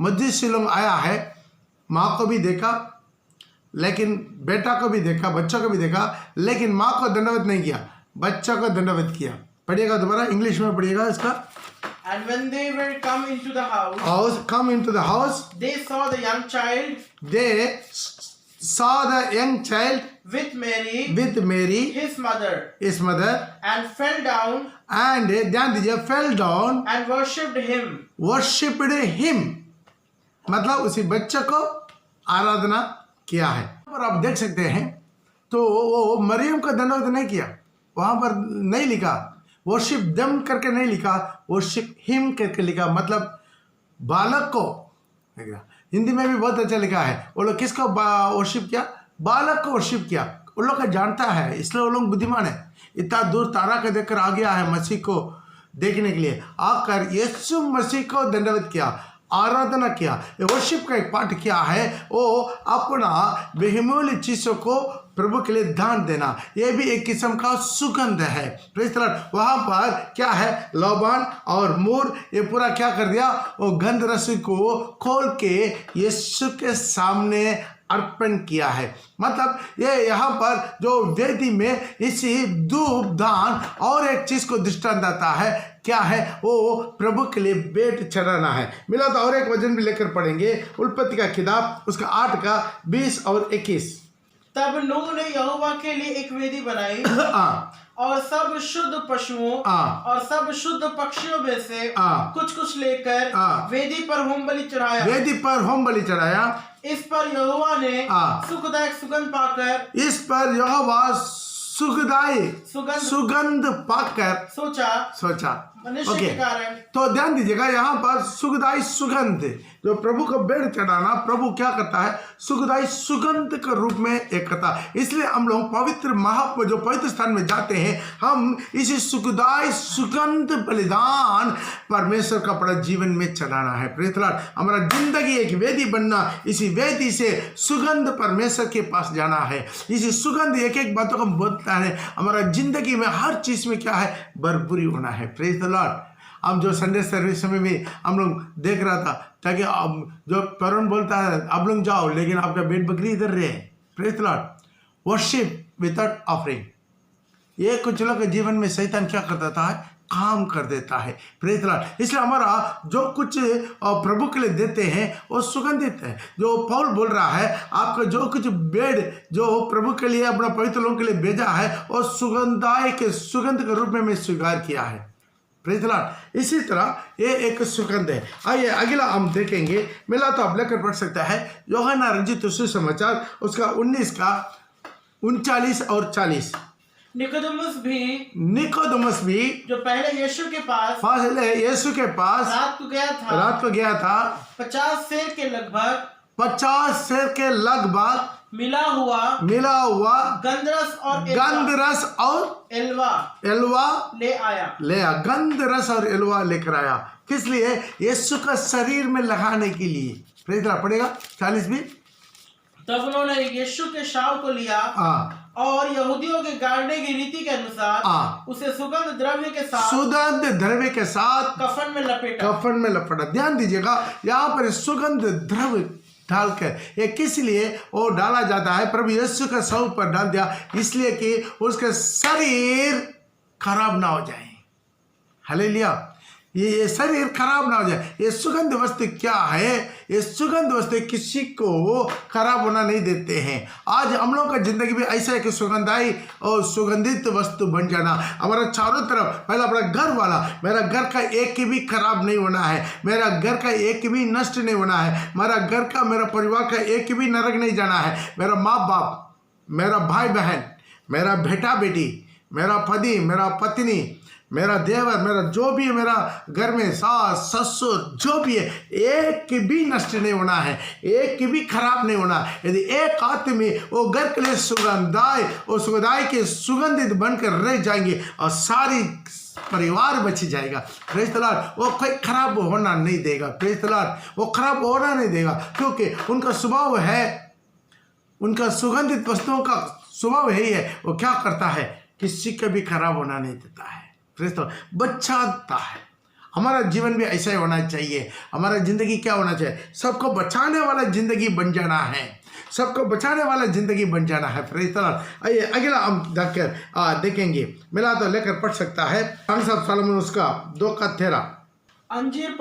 मस्जिद लोग आया है, माँ को भी देखा, लेकिन बेटा को भी देखा, बच्चों को भी देखा, लेकिन माँ को दंडवत नहीं किया, बच्चा को दंडवत किया। पढ़िएगा दोबारा, इंग्लिश में पढ़िएगा इसका। And when they were come into the house, they saw the young child with Mary, his mother, and fell down and worshipped him. मतलब उसी बच्चे को आराधना किया है। पर आप देख सकते हैं, तो वो मरियम को दंडवत नहीं किया, वहां पर नहीं लिखा वर्शिप दम करके, नहीं लिखा वर्शिप हिम करके लिखा, मतलब बालक को। हिंदी में भी बहुत अच्छा लिखा है। वो लोग किसको वर्शिप किया? बालक को वर्शिप किया। उन लोग का जानता है, इसलिए वो लोग बुद्धिमान है। इतना दूर तारा को देखकर आ गया है मसीह को देखने के लिए, आकर यीशु मसीह को दंडवत किया, आराधना किया। वर्शिप का एक पाठ क्या है, वो अपना बेहमूल्य चीज़ों को प्रभु के लिए दान देना, ये भी एक किस्म का सुगंध है। Praise the Lord. वहाँ पर क्या है, लोबान और मूर, ये पूरा क्या कर दिया, वो गंध रस को खोल के यीशु के सामने अर्पण किया है। मतलब ये यहाँ पर जो वेदी में इसी धूप दान और एक चीज को दृष्टांत आता है, क्या है, वो प्रभु के लिए भेंट चढ़ाना है। मिला तो और एक वचन भी लेकर पढ़ेंगे, उत्पत्ति का किताब उसका 8:20 और 21। तब नूह ने यहोवा के लिए एक वेदी बनाई और सब शुद्ध पशुओं और सब शुद्ध पक्षियों में से कुछ कुछ लेकर वेदी पर होम बलि चढ़ाया। वेदी पर होम बलि चढ़ाया। इस पर यहोवा ने सुखदायक सुगंध पाकर, इस पर यहोवा सुखदाई सुगंध पाकर सोचा। मनुष्य के कारण। तो ध्यान दीजिएगा, यहाँ पर सुखदाई सुगंध, जो प्रभु को बेड़ चढ़ाना, प्रभु क्या करता है, सुखदाई सुगंध के रूप में एक करता है। इसलिए हम लोग पवित्र जो पवित्र स्थान में जाते हैं, हम इसी सुखदाई सुगंध बलिदान परमेश्वर का अपना जीवन में चढ़ाना है। Praise the Lord. हमारा जिंदगी एक वेदी बनना, इसी वेदी से सुगंध परमेश्वर के पास जाना है। इसी सुगंध एक एक बातों को बोलता है। हमारा जिंदगी में हर चीज में क्या है, बरबरी होना है। Praise the Lord. हम जो संडे सर्विस में भी हम लोग देख रहा था, ताकि जो परम बोलता है आप लोग जाओ, लेकिन आपका भेड़ बकरी इधर रहे। Praise the Lord. Worship without offering, ये कुछ लोग के जीवन में शैतान क्या कर देता है, काम कर देता है। Praise the Lord. इसलिए हमारा जो कुछ प्रभु के लिए देते हैं वो सुगंधित है। जो पौल बोल रहा है, आपका जो कुछ बेड़ जो प्रभु के लिए, अपना पवित्र लोगों के लिए भेजा है, वो सुगंधाई के सुगंध के रूप में मैं स्वीकार किया है। Praise the Lord. इसी तरह ये एक सुगंध है। आइए अगला हम देखेंगे, मिला तो आप लेकर पढ़ सकता है, यूहन्ना रचित सुसमाचार उसका 19 का 39 और 40। निकोदेमुस भी जो पहले यीशु के पास रात को गया था 50 सेर के लगभग मिला हुआ गंधरस और एलवा ले आया। गंधरस और एलवा लेकर आया। किस लिए? यीशु का शरीर में लगाने के लिए। Praise the Lord. पढ़ेगा 40 भी। तब उन्होंने यीशु के शव को लिया और यहूदियों के गाड़ने की रीति के अनुसार उसे सुगंध द्रव्य के साथ कफन में लपेटा। ध्यान दीजिएगा, यहाँ पर सुगंध द्रव्य डालकर, ये किस लिए वो डाला जाता है? प्रभु यीशु का शव पर डाल दिया, इसलिए कि उसका शरीर खराब ना हो जाए। हालेलुया। ये शरीर खराब ना हो जाए। ये सुगंध वस्तु क्या है? ये सुगंध वस्तु किसी को खराब होना नहीं देते हैं। आज हम लोगों का जिंदगी भी ऐसा है कि सुगंधाई और सुगंधित वस्तु बन जाना। हमारा चारों तरफ पहला अपना घर वाला, मेरा घर का एक भी खराब नहीं होना है, मेरा घर का एक भी नष्ट नहीं होना है, मेरा घर का, मेरा परिवार का एक भी नरक नहीं जाना है। मेरा माँ बाप, मेरा भाई बहन, मेरा बेटा बेटी, मेरा पति, मेरा पत्नी, मेरा देवर, मेरा जो भी है, मेरा घर में सास ससुर जो भी है, एक भी नष्ट नहीं होना है, एक भी खराब नहीं होना। यदि एक आदमी वो घर के लिए सुगंधाई के सुगंधित बनकर रह जाएंगे और सारी परिवार बच जाएगा। Praise the Lord. वो कोई खराब होना नहीं देगा। Praise the Lord. वो खराब होना नहीं देगा, क्योंकि उनका स्वभाव है, उनका सुगंधित वस्तुओं का स्वभाव यही है, वो क्या करता है, किसी का भी खराब होना नहीं देता है। बचाता है। हमारा जीवन भी ऐसा ही होना चाहिए। हमारा जिंदगी क्या होना चाहिए? सबको बचाने वाला जिंदगी बन जाना है। सबको बचाने वाला जिंदगी बन जाना है। Praise the Lord. आइए अगला हम देखेंगे, मिला तो लेकर पढ़ सकता है सलोमन उसका 2 का 13। अंजीर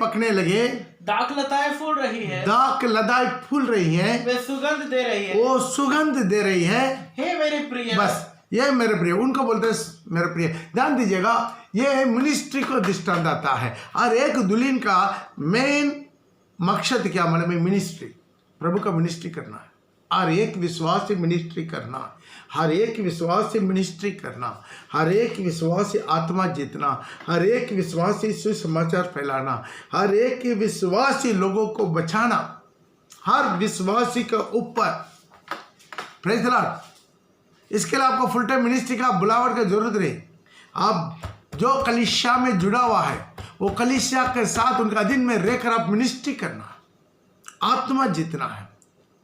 पकने लगे, दाखलताएं फूल रही है, वे सुगंध दे रही है, वो सुगंध दे रही है। हे मेरे प्रिय, बस ये मेरे प्रिय, उनको बोलते हैं मेरे प्रिय। ध्यान दीजिएगा, ये मिनिस्ट्री को दृष्टांत आता है। और एक दुल्हन का मेन मकसद क्या, मतलब मिनिस्ट्री, प्रभु का मिनिस्ट्री करना है। हर एक विश्वास से मिनिस्ट्री करना, हर एक विश्वास से मिनिस्ट्री करना, हर एक विश्वास से आत्मा जीतना, हर एक विश्वास से सुसमाचार फैलाना, हर एक विश्वासी लोगों को बचाना, हर विश्वासी के ऊपर। Praise the Lord. इसके लिए आपको फुल टाइम मिनिस्ट्री का बुलावट का जरूरत नहीं। आप जो कलीसिया में जुड़ा हुआ है, वो कलीसिया के साथ उनका अधीन में रहकर आप मिनिस्ट्री करना, आत्मा जीतना है।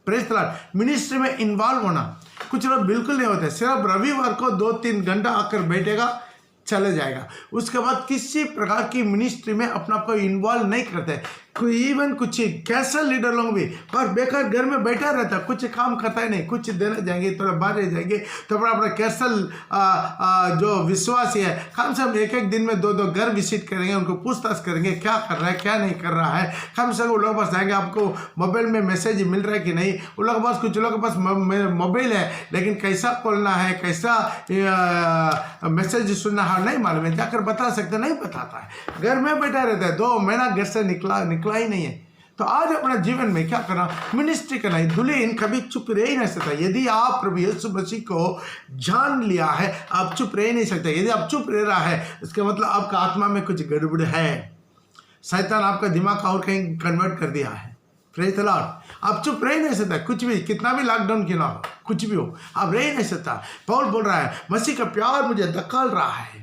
Praise the Lord. मिनिस्ट्री में इन्वॉल्व होना। कुछ लोग बिल्कुल नहीं होते, सिर्फ रविवार को 2-3 घंटा आकर बैठेगा, चले जाएगा, उसके बाद किसी प्रकार की मिनिस्ट्री में अपना को इन्वॉल्व नहीं करते। इवन कुछ कैसा लीडर लोग भी और बेकार घर में बैठा रहता, कुछ काम करता ही नहीं, कुछ देने जाएंगे थोड़ा बाहर जाएंगे तो अपना कैसल जो विश्वासी है कम से कम एक दिन में 2 घर विजिट करेंगे, उनको पूछताछ करेंगे क्या कर रहा है क्या नहीं कर रहा है। कम से कम उन लोगों के पास जाएंगे, आपको मोबाइल में मैसेज मिल रहा है कि नहीं, उन लोगों के पास कुछ लोगों के पास मोबाइल है लेकिन कैसा खोलना है कैसा मैसेज सुनना है नहीं मालूम है, जाकर बता सकते नहीं बताता है, घर में बैठा रहता है, 2 महीना घर से निकला ही नहीं है। तो आज अपना जीवन में क्या करना, मिनिस्ट्री करना है। दुल्हन कभी चुप रह ही नहीं सकता। यदि आप प्रभु यीशु मसीह को जान लिया है आप चुप रह नहीं सकते। यदि आप चुप रह रहा है इसका मतलब आपका आत्मा में कुछ गड़बड़ है, शैतान आपका दिमाग और कहीं कन्वर्ट कर दिया है। Praise the Lord. आप चुप रह नहीं सकता, कुछ भी कितना भी लॉकडाउन क्यों ना हो, कुछ भी हो आप रह नहीं सकता। पौल बोल रहा है मसीह का प्यार मुझे धकेल रहा है,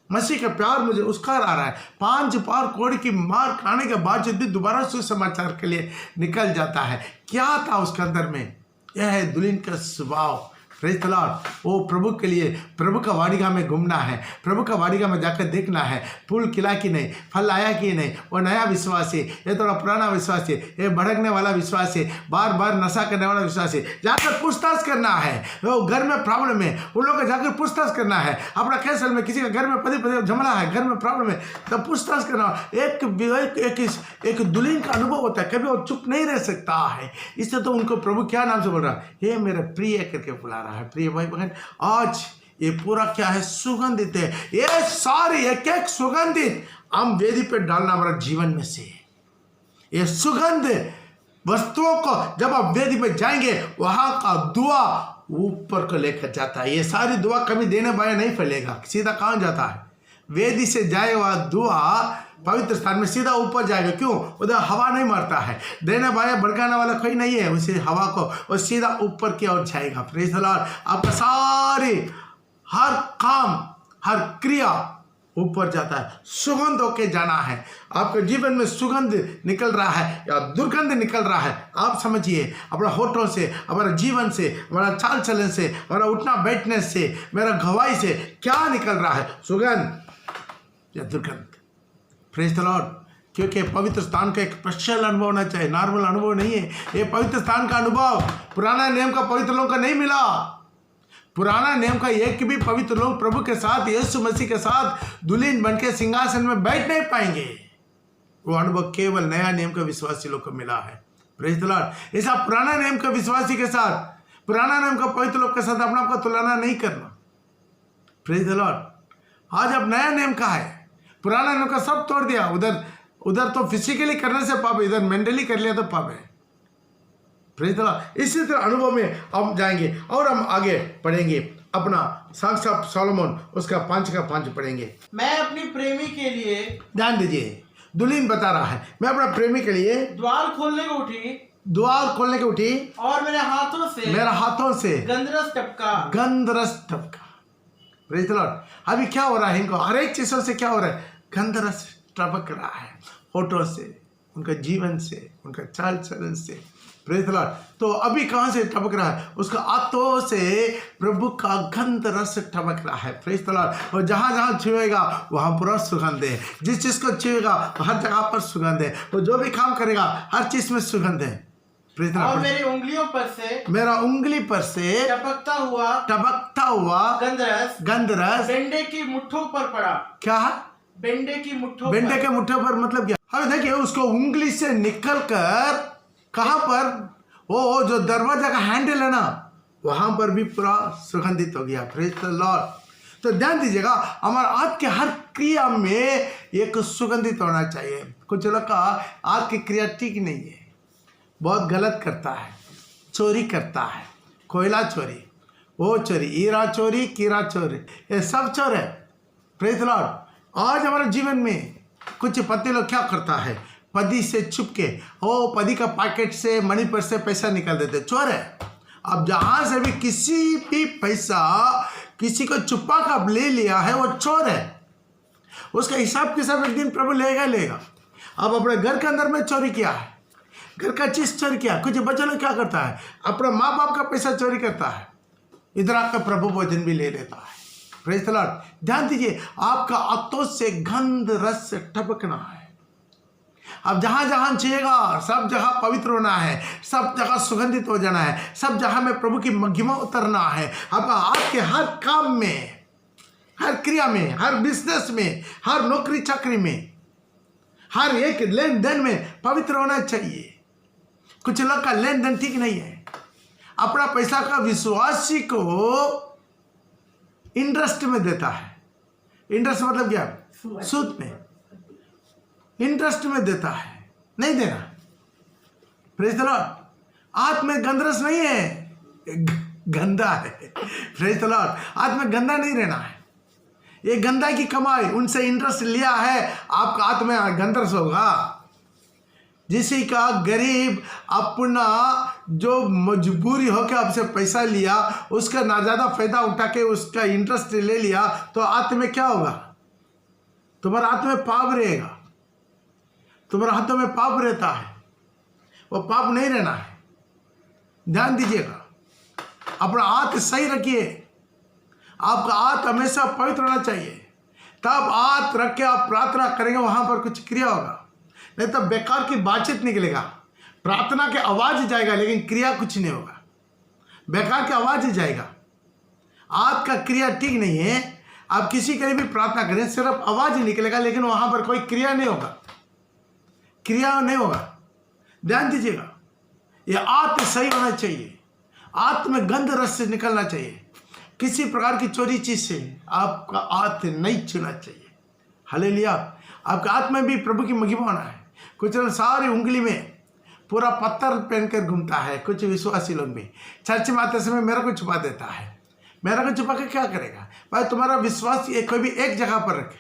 मसीह का प्यार मुझे उस्कार आ रहा है। 5 बार कोड़ी की मार खाने के बाद भी दोबारा सुसमाचार के लिए निकल जाता है। क्या था उसके अंदर में, यह है दुल्हन का स्वभाव। Praise the Lord. वो प्रभु के लिए प्रभु का वाड़ीगा में घूमना है, प्रभु का वाड़ीगा में जाकर देखना है फूल खिला कि नहीं, फल आया कि नहीं। वो नया विश्वास है, ये थोड़ा पुराना विश्वास है, ये भड़कने वाला विश्वास है, बार बार नशा करने वाला विश्वास है। जाकर पूछताछ करना है। वो घर में प्रॉब्लम है उन लोगों को जाकर पूछताछ करना है। अपना कैसल में किसी का घर में पति झमला है, घर में प्रॉब्लम है, तब पूछताछ करना। एक दुल्हन का अनुभव होता है, कभी वो चुप नहीं रह सकता है। इससे तो उनको प्रभु क्या नाम से बोल रहा है, ये मेरा प्रिय करके बुला रहा है। प्रिय भाई बहन, आज ये पूरा क्या है, सुगंधित है। ये सारी एक सुगंधित हम वेदी पे डालना हमारा जीवन में से। ये सुगंध वस्तुओं को जब आप वेदी पे जाएंगे वहां का दुआ ऊपर को लेकर जाता है। ये सारी दुआ कभी देने बाया नहीं फैलेगा, सीधा कहां जाता है, वेदी से जाए हुआ दुआ पवित्र स्थान में सीधा ऊपर जाएगा। क्यों, उधर हवा नहीं मारता है, देने बाया भड़काने वाला कोई नहीं है, उसे हवा को वो सीधा ऊपर की ओर जाएगा। Praise the Lord. आपका सारी हर काम हर क्रिया ऊपर जाता है, सुगंध होके जाना है। आपके जीवन में सुगंध निकल रहा है या दुर्गंध निकल रहा है, आप समझिए अपना होठों से, हमारा जीवन से, हमारा चाल चलन से, हमारा उठना बैठने से, मेरा गवाही से क्या निकल रहा है, सुगंध या दुर्गंध। Praise the Lord. क्योंकि पवित्र स्थान का एक स्पेशल अनुभव होना चाहिए, नॉर्मल अनुभव नहीं है। ये पवित्र स्थान का अनुभव पुराना नियम का पवित्र लोगों का नहीं मिला। पुराना नियम का एक भी पवित्र लोग प्रभु के साथ, यीशु मसीह के साथ दुल्हन बन के सिंहासन में बैठ नहीं पाएंगे। वो अनुभव केवल नया नियम का विश्वासी लोग को मिला है। Praise the Lord. ऐसा पुराना नियम का विश्वासी के साथ, पुराना नियम का पवित्र लोग के साथ अपना आपको तुलना नहीं करना। Praise the Lord. आज अब नया नियम का है, पुराना नियम का सब तोड़ दिया। उधर तो फिजिकली करने से पाप है, इधर मेंटली कर लिया तो पाप है। Praise the Lord. इसी तरह अनुभव में हम जाएंगे और हम आगे पढ़ेंगे अपना Songs of Solomon उसका 5 का 5 पढ़ेंगे। मैं अपनी प्रेमी के लिए, ध्यान दीजिए, दुल्हन बता रहा है मैं अपना प्रेमी के लिए द्वार खोलने को उठी और मेरे हाथों से गंधरस टपका। Praise the Lord. अभी क्या हो रहा है, इनको हर एक चीजों से क्या हो रहा है, गंधरस टपक रहा है, होठों से, उनका जीवन से, उनका चाल चलन से। Praise the Lord. तो अभी कहाँ से टपक रहा है, उसका हाथों से प्रभु का गंध रस टपक रहा है। Praise the Lord. और जहाँ जहाँ छुएगा वहाँ पूरा सुगंध है, जिस चीज को छुएगा हर जगह पर सुगंध है, वो जो भी काम करेगा हर चीज में सुगंध है। और मेरी उंगलियों पर से, मेरा उंगली पर से टपकता हुआ गंधरस बेंडे की मुट्ठों पर पड़ा। क्या, बेंडे के मुट्ठों पर मतलब क्या। अब देखिए उसको उंगली से निकल कर कहाँ पर, वो जो दरवाजा का हैंडल है ना वहां पर भी पूरा सुगंधित हो गया। Praise the Lord. तो ध्यान दीजिएगा हमारा आज के हर क्रिया में एक सुगंधित होना चाहिए। कुछ लोग का आज की क्रिया ठीक नहीं है, बहुत गलत करता है, चोरी करता है, कोयला चोरी, वो चोरी, हीरा चोरी, कीरा चोरी, ये सब चोर है। Praise the Lord. आज हमारे जीवन में कुछ पति लोग क्या करता है, पति से छुप के पति का पैकेट से, मनी पर्स से पैसा निकाल देते, चोर है। अब जहां से भी किसी भी पैसा किसी को छुपा कर ले लिया है वो चोर है। उसका हिसाब किताब एक दिन प्रभु लेगा। अब अपने घर के अंदर में चोरी किया है, घर का चीज चोरी किया। कुछ बच्चा लोग क्या करता है, अपना माँ बाप का पैसा चोरी करता है, इधर आपका प्रभु भोजन भी ले लेता है। Praise the Lord. ध्यान दीजिए आपका हाथों से गंध रस टपकना है। अब जहाँ जहाँ चाहिएगा सब जगह पवित्र होना है, सब जगह सुगंधित हो जाना है, सब जगह में प्रभु की महिमा उतरना है। आपका आपके हर काम में, हर क्रिया में, हर बिजनेस में, हर नौकरी चाकरी में, हर एक लेन देन में पवित्र होना चाहिए। कुछ लोग का लेन देन ठीक नहीं है, अपना पैसा का विश्वासी को इंटरेस्ट में देता है। इंटरेस्ट मतलब क्या? सूद में, इंटरेस्ट में देता है, नहीं देना। Praise the Lord. आत्म में गंदरस नहीं है, गंदा है। Praise the Lord. आत्म में गंदा नहीं रहना है। ये गंदा की कमाई, उनसे इंटरेस्ट लिया है, आपका आत्म में गंदरस होगा। जिसी का गरीब अपना जो मजबूरी होकर आपसे पैसा लिया, उसका ना ज़्यादा फायदा उठा के उसका इंटरेस्ट ले लिया, तो आत्म में क्या होगा? तुम्हारा आत्म में पाप रहेगा, तुम्हारे हाथों में पाप रहता है। वो पाप नहीं रहना है, ध्यान दीजिएगा। अपना हाथ सही रखिए, आपका हाथ हमेशा पवित्र होना चाहिए। तब हाथ रख के आप प्रार्थना करेंगे, वहां पर कुछ क्रिया होगा। नहीं तो बेकार की बातचीत निकलेगा, प्रार्थना के आवाज जाएगा लेकिन क्रिया कुछ नहीं होगा, बेकार की आवाज ही जाएगा। हाथ का क्रिया ठीक नहीं है। आप किसी के लिए भी प्रार्थना करें, सिर्फ आवाज ही निकलेगा लेकिन वहां पर कोई क्रिया नहीं होगा, क्रिया नहीं होगा। ध्यान दीजिएगा, यह आत्म सही होना चाहिए, आत्म में गंध रस से निकलना चाहिए। किसी प्रकार की चोरी चीज से आपका हाथ नहीं छूना चाहिए। हालेलुया। आपका हाथ में भी प्रभु की महिमा होना है। कुछ लोग सारी उंगली में पूरा पत्थर पहनकर घूमता है। कुछ विश्वासी लोग भी चर्च में आते समय मेरा को छुपा देता है। मेरा को छुपा के क्या करेगा भाई? तुम्हारा विश्वास कोई भी एक जगह पर रखे,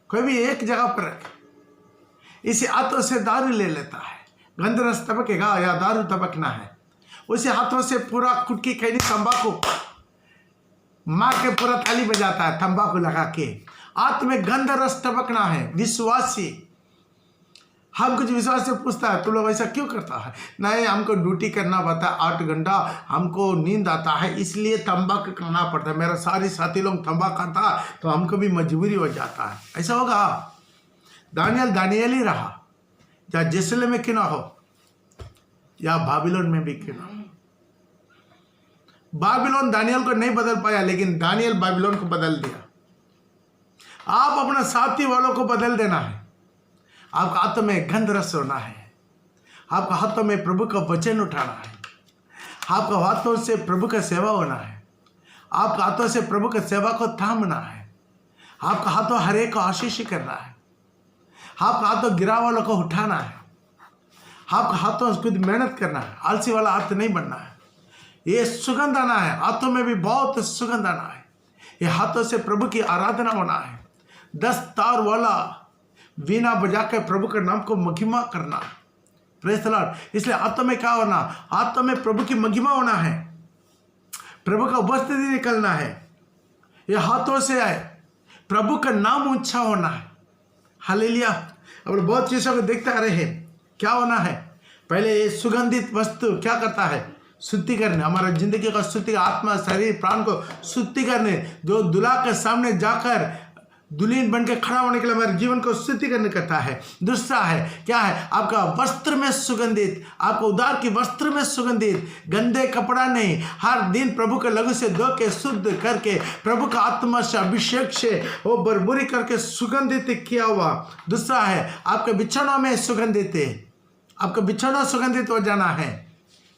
कोई भी एक जगह पर रखे। इसी हाथों से दारू ले लेता है, गंदरस तबकेगा या दारू तबकना है। उसी हाथों से पूरा कुटकी खैनी तंबाकू मार के पूरा ताली बजाता है, तंबाकू लगा के। हाथ में गंध रस टपकना है। विश्वासी हम कुछ विश्वास से पूछता है, तुम लोग ऐसा क्यों करता है? नहीं, हमको ड्यूटी करना पड़ता है 8 घंटा, हमको नींद आता है इसलिए तंबाकू करना पड़ता है। मेरा सारे साथी लोग तंबाकू खाता तो हमको भी मजबूरी हो जाता है। ऐसा होगा? दानियल ही रहा, या जेरूसलम में क्यों ना हो, या बाबिलोन में भी क्यों ना हो। बाबिलोन दानियल को नहीं बदल पाया, लेकिन दानियल बाबिलोन को बदल दिया। आप अपने साथी वालों को बदल देना है। आपका हाथों में गंध रस होना है, आपका हाथों में प्रभु का वचन उठाना है, आपका हाथों से प्रभु का सेवा होना है, आपका हाथों से प्रभु का सेवा को थामना है, आपका हाथों हर एक को आशीष करना है, आपका हाथों गिरा वालों को उठाना है, आपका हाथों खुद मेहनत करना है, आलसी वाला हाथ नहीं बनना है। ये सुगंध आना है, हाथों में भी बहुत सुगंध आना है। ये हाथों से प्रभु की आराधना होना है। 10 तार वाला वीणा बजा के प्रभु के नाम को महिमा करना। Praise the Lord. इसलिए हाथों में क्या होना? हाथों में प्रभु की महिमा होना है, प्रभु का उपस्थिति निकलना है। ये हाथों से आए, प्रभु का नाम ऊंचा होना है। हालेलुया। अब बहुत चीजों को देखते आ रहे हैं, क्या होना है? पहले ये सुगंधित वस्तु क्या करता है? शुद्धि करने, हमारा जिंदगी का शुद्धि, आत्मा शरीर प्राण को शुद्धि करने, जो दुल्हा के सामने जाकर दुल्हन बन के खड़ा होने के लिए हमारे जीवन को शुद्धि करने करता है। दूसरा है क्या है? आपका वस्त्र में सुगंधित, आपको उदार की वस्त्र में सुगंधित, गंदे कपड़ा नहीं, हर दिन प्रभु के लहू से धो के शुद्ध करके प्रभु का आत्मा से अभिषेक से वो बरबुरी करके सुगंधित किया हुआ। दूसरा है आपके बिछौनों में सुगंधित है, आपका बिछौना सुगंधित हो जाना है।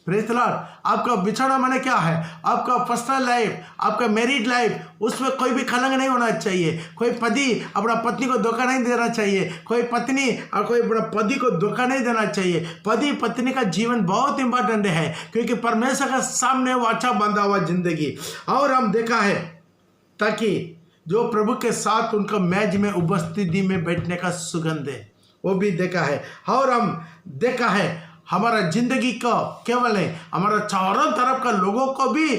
Praise the Lord. आपका बिछौना माने क्या है? आपका पर्सनल लाइफ, आपका मैरिड लाइफ, उसमें कोई भी खलंग नहीं होना चाहिए। कोई पति अपना पत्नी को धोखा नहीं देना चाहिए, कोई पत्नी और कोई अपना पति को धोखा नहीं देना चाहिए। पति पत्नी का जीवन बहुत इंपॉर्टेंट है, क्योंकि परमेश्वर का सामने वो अच्छा बंधा हुआ जिंदगी। और हम देखा है ताकि जो प्रभु के साथ उनका मेज में उपस्थिति में बैठने का सुगंध है, वो भी देखा है। और हम देखा है हमारा जिंदगी का केवल है, हमारा चारों तरफ का लोगों को भी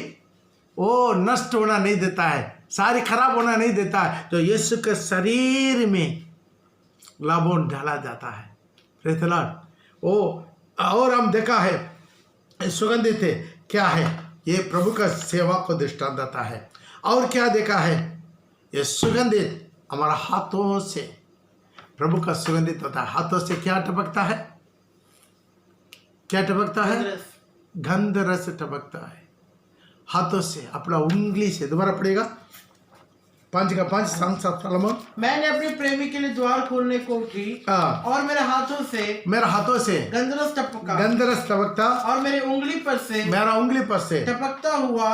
वो नष्ट होना नहीं देता है, सारी खराब होना नहीं देता है। तो यीशु के शरीर में लाबोन डाला जाता है। Praise the Lord. वो और हम देखा है सुगंधित है क्या है? ये प्रभु का सेवा को दृष्टांत देता है। और क्या देखा है? ये सुगंधित हमारा हाथों से प्रभु का सुगंधित होता है। हाथों से क्या टपकता है? क्या टपकता है? गंध रस टपकता है हाथों से, अपना उंगली से। दोबारा पड़ेगा 5 का 5 Songs of Solomon। मैंने अपने प्रेमी के लिए द्वार खोलने को उठी और मेरे हाथों से गंधरस टपकता और मेरे उंगली पर से टपकता हुआ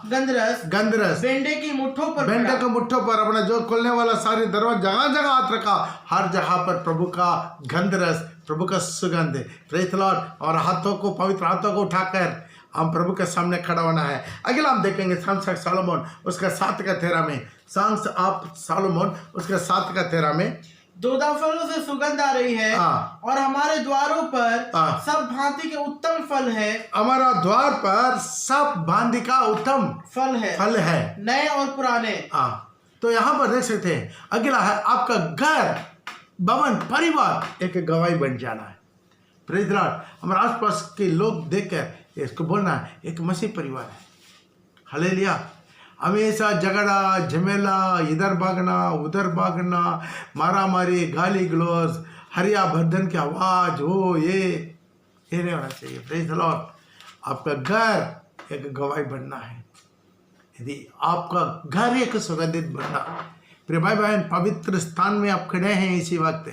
गंधरस बेंडे के मुट्ठों पर अपना जो खोलने वाला सारे दरवाजे जगह जगह हाथ रखा, हर जगह पर प्रभु का गंधरस, प्रभु का सुगंध। Praise the Lord. और हाथों को, पवित्र हाथों को उठाकर हम प्रभु के सामने खड़ा होना है। अगला हम देखेंगे Songs of Solomon उसका 7 का 13 में। Songs of Solomon उसका 7 का 13 में। दोदाफलों से सुगंध आ रही है और हमारे द्वारों पर सब भांति के उत्तम फल है। हमारा द्वार पर सब भांति का उत्तम फल है, नए और पुराने। तो यहाँ पर देख सकते हैं। अगला है आपका घर, भवन, परिवार एक गवाही बन जाना है। Praise the Lord. हमारे आसपास के लोग देखकर इसको बोलना है एक मसीह परिवार है। हालेलुया। हमेशा झगड़ा झमेला, इधर भागना उधर भागना, मारा मारी, गाली गलौज, हरिया भर्दन की आवाज हो, ये नहीं होना चाहिए। Praise the Lord. आपका घर एक गवाही बनना है। यदि आपका घर एक सुगंधित बनना, प्रिय भाई बहन, पवित्र स्थान में आप खड़े हैं इसी वक्त,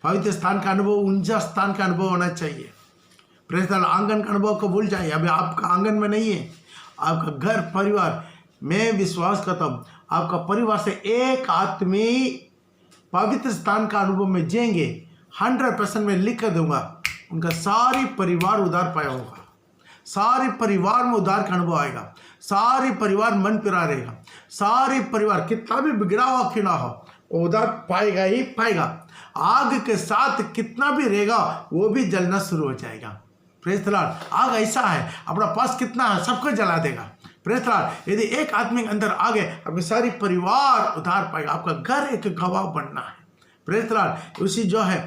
पवित्र स्थान का अनुभव, ऊंचा स्थान का अनुभव होना चाहिए। Praise the Lord. आंगन का अनुभव को भूल जाइए। अभी आपका आंगन में नहीं है, आपका घर परिवार। मैं विश्वास करता हूँ आपका परिवार से एक आदमी पवित्र स्थान का अनुभव में जिएंगे। 100% में लिख कर दूंगा, उनका सारी परिवार उद्धार पाया होगा। सारे परिवार में उद्धार का अनुभव आएगा। सारे परिवार मन पिरा रहेगा। सारे परिवार कितना भी बिगड़ा हुआ क्यों ना हो, वो उद्धार पाएगा ही पाएगा। आग के साथ कितना भी रहेगा वो भी जलना शुरू हो जाएगा। Praise the Lord. आग ऐसा है, अपना पास कितना है सबको जला देगा। Praise the Lord. यदि एक आदमी के अंदर आगे, अपने सारी परिवार उधार पाएगा। आपका घर एक गवाह बनना है। Praise the Lord. उसी जो है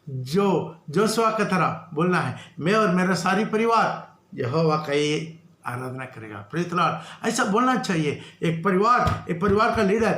जो जोशुआ की तरह बोलना है, मैं और मेरा सारी परिवार यहोवा का ये आराधना करेगा। Praise the Lord. ऐसा बोलना चाहिए। एक परिवार का लीडर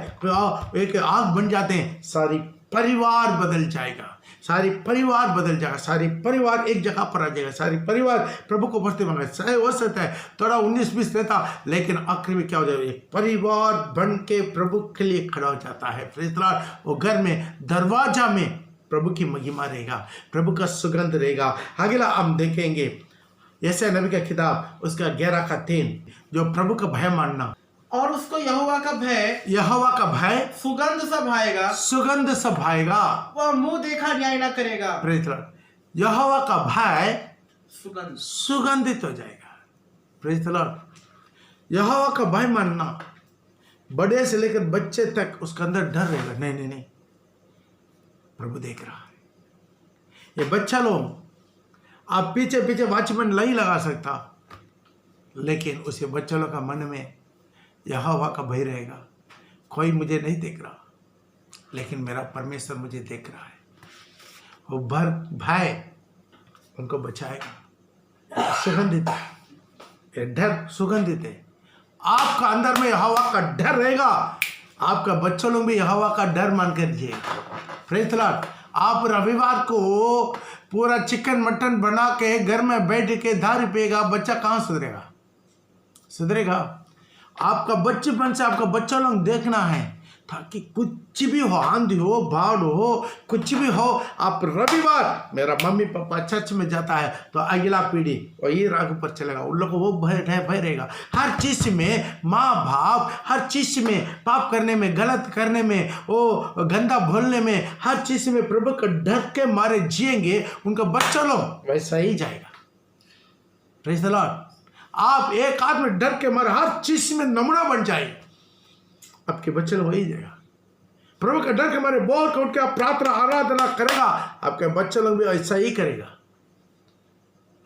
एक आग बन जाते हैं, सारी परिवार बदल जाएगा। सारी परिवार बदल जाएगा। सारी परिवार एक जगह पर आ जाएगा। सारी परिवार प्रभु को भक्ति मांगे। सही हो सकता है थोड़ा 19-20 रहता, लेकिन आखिर में क्या हो जाएगा, एक परिवार बन के प्रभु के लिए खड़ा हो जाता है। Praise the Lord. वो घर में, दरवाजा में प्रभु की महिमा रहेगा, प्रभु का सुगंध रहेगा। अगला हम देखेंगे यशायाह नबी का किताब उसका 11 का 3, जो प्रभु का भय मानना और उसको यहोवा का भय सुगंध सा भाएगा। वह मुंह देखा न्याय ना करेगा। Praise the Lord. यहोवा का भय सुगंधित हो जाएगा। Praise the Lord. यहोवा का भय मानना, बड़े से लेकर बच्चे तक उसके अंदर डर रहेगा। नहीं, प्रभु देख रहा है। ये बच्चा लोग आप पीछे पीछे वॉचमैन नहीं लगा सकता, लेकिन उसे बच्चा लोग का मन में यहोवा का भय रहेगा। कोई मुझे नहीं देख रहा, लेकिन मेरा परमेश्वर मुझे देख रहा है। वो भय उनको बचाएगा। सुगंधित है, डर सुगंधित है। आपका अंदर में यहोवा का डर रहेगा, आपका बच्चों लोग भी यहोवा का डर मान कर जिएगा। Praise the Lord. आप रविवार को पूरा चिकन मटन बना के घर में बैठ के दारू पिएगा, बच्चा कहाँ सुधरेगा? आपका बचपन से आपका बच्चा लोग देखना है ताकि कुछ भी हो, आंधी हो, बाढ़ हो, कुछ भी हो, आप रविवार मेरा मम्मी पापा चर्च में जाता है तो अगला पीढ़ी वही राग पर चलेगा। उन लोग को वो भय रहेगा। हर चीज़ में माँ बाप, हर चीज़ में पाप करने में, गलत करने में, वो गंदा बोलने में, हर चीज़ में प्रभु का डर के मारे जिएंगे, उनका बच्चा लोग वैसा ही जाएगा। Praise the Lord. आप एक आदमी डर के मारे हर चीज़ में नमूना बन जाए, आपके बच्चे लोग वही जाएगा। प्रभु के डर के मारे बोल के उठ के आप प्रार्थना आराधना करेगा, आपके बच्चे लोग भी ऐसा ही करेगा।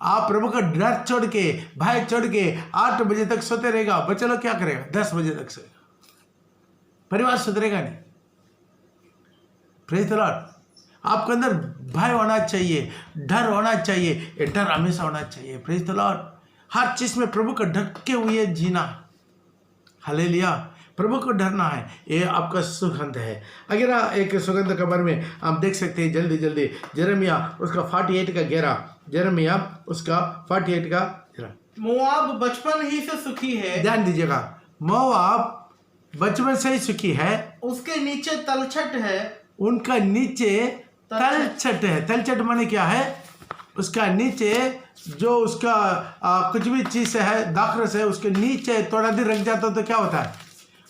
आप प्रभु का डर छोड़ के, भय छोड़ के 8 बजे तक सोते रहेगा, बच्चे लोग क्या करेगा? 10 बजे तक सोएगा, परिवार सुधरेगा नहीं। Praise the Lord. आपके अंदर भय होना चाहिए, डर होना चाहिए, ये डर हमेशा होना चाहिए। Praise the Lord. हर चीज़ में प्रभु का डर के हुए जीना। हालेलुया। प्रभु को डरना है, ये आपका सुगंध है। अगर एक सुगंध के बारे में आप देख सकते हैं जल्दी जल्दी, यिर्मयाह उसका 48 का 11, यिर्मयाह उसका 48 का 11। मोआब बचपन ही से सुखी है, ध्यान दीजिएगा, मोआब बचपन से ही सुखी है, उसके नीचे तलछट है, उनका नीचे तलछट है। तलछट माने क्या है? उसका नीचे जो उसका कुछ भी चीज है, दाखरस है, उसके नीचे थोड़ा देर रख जाता तो क्या होता है?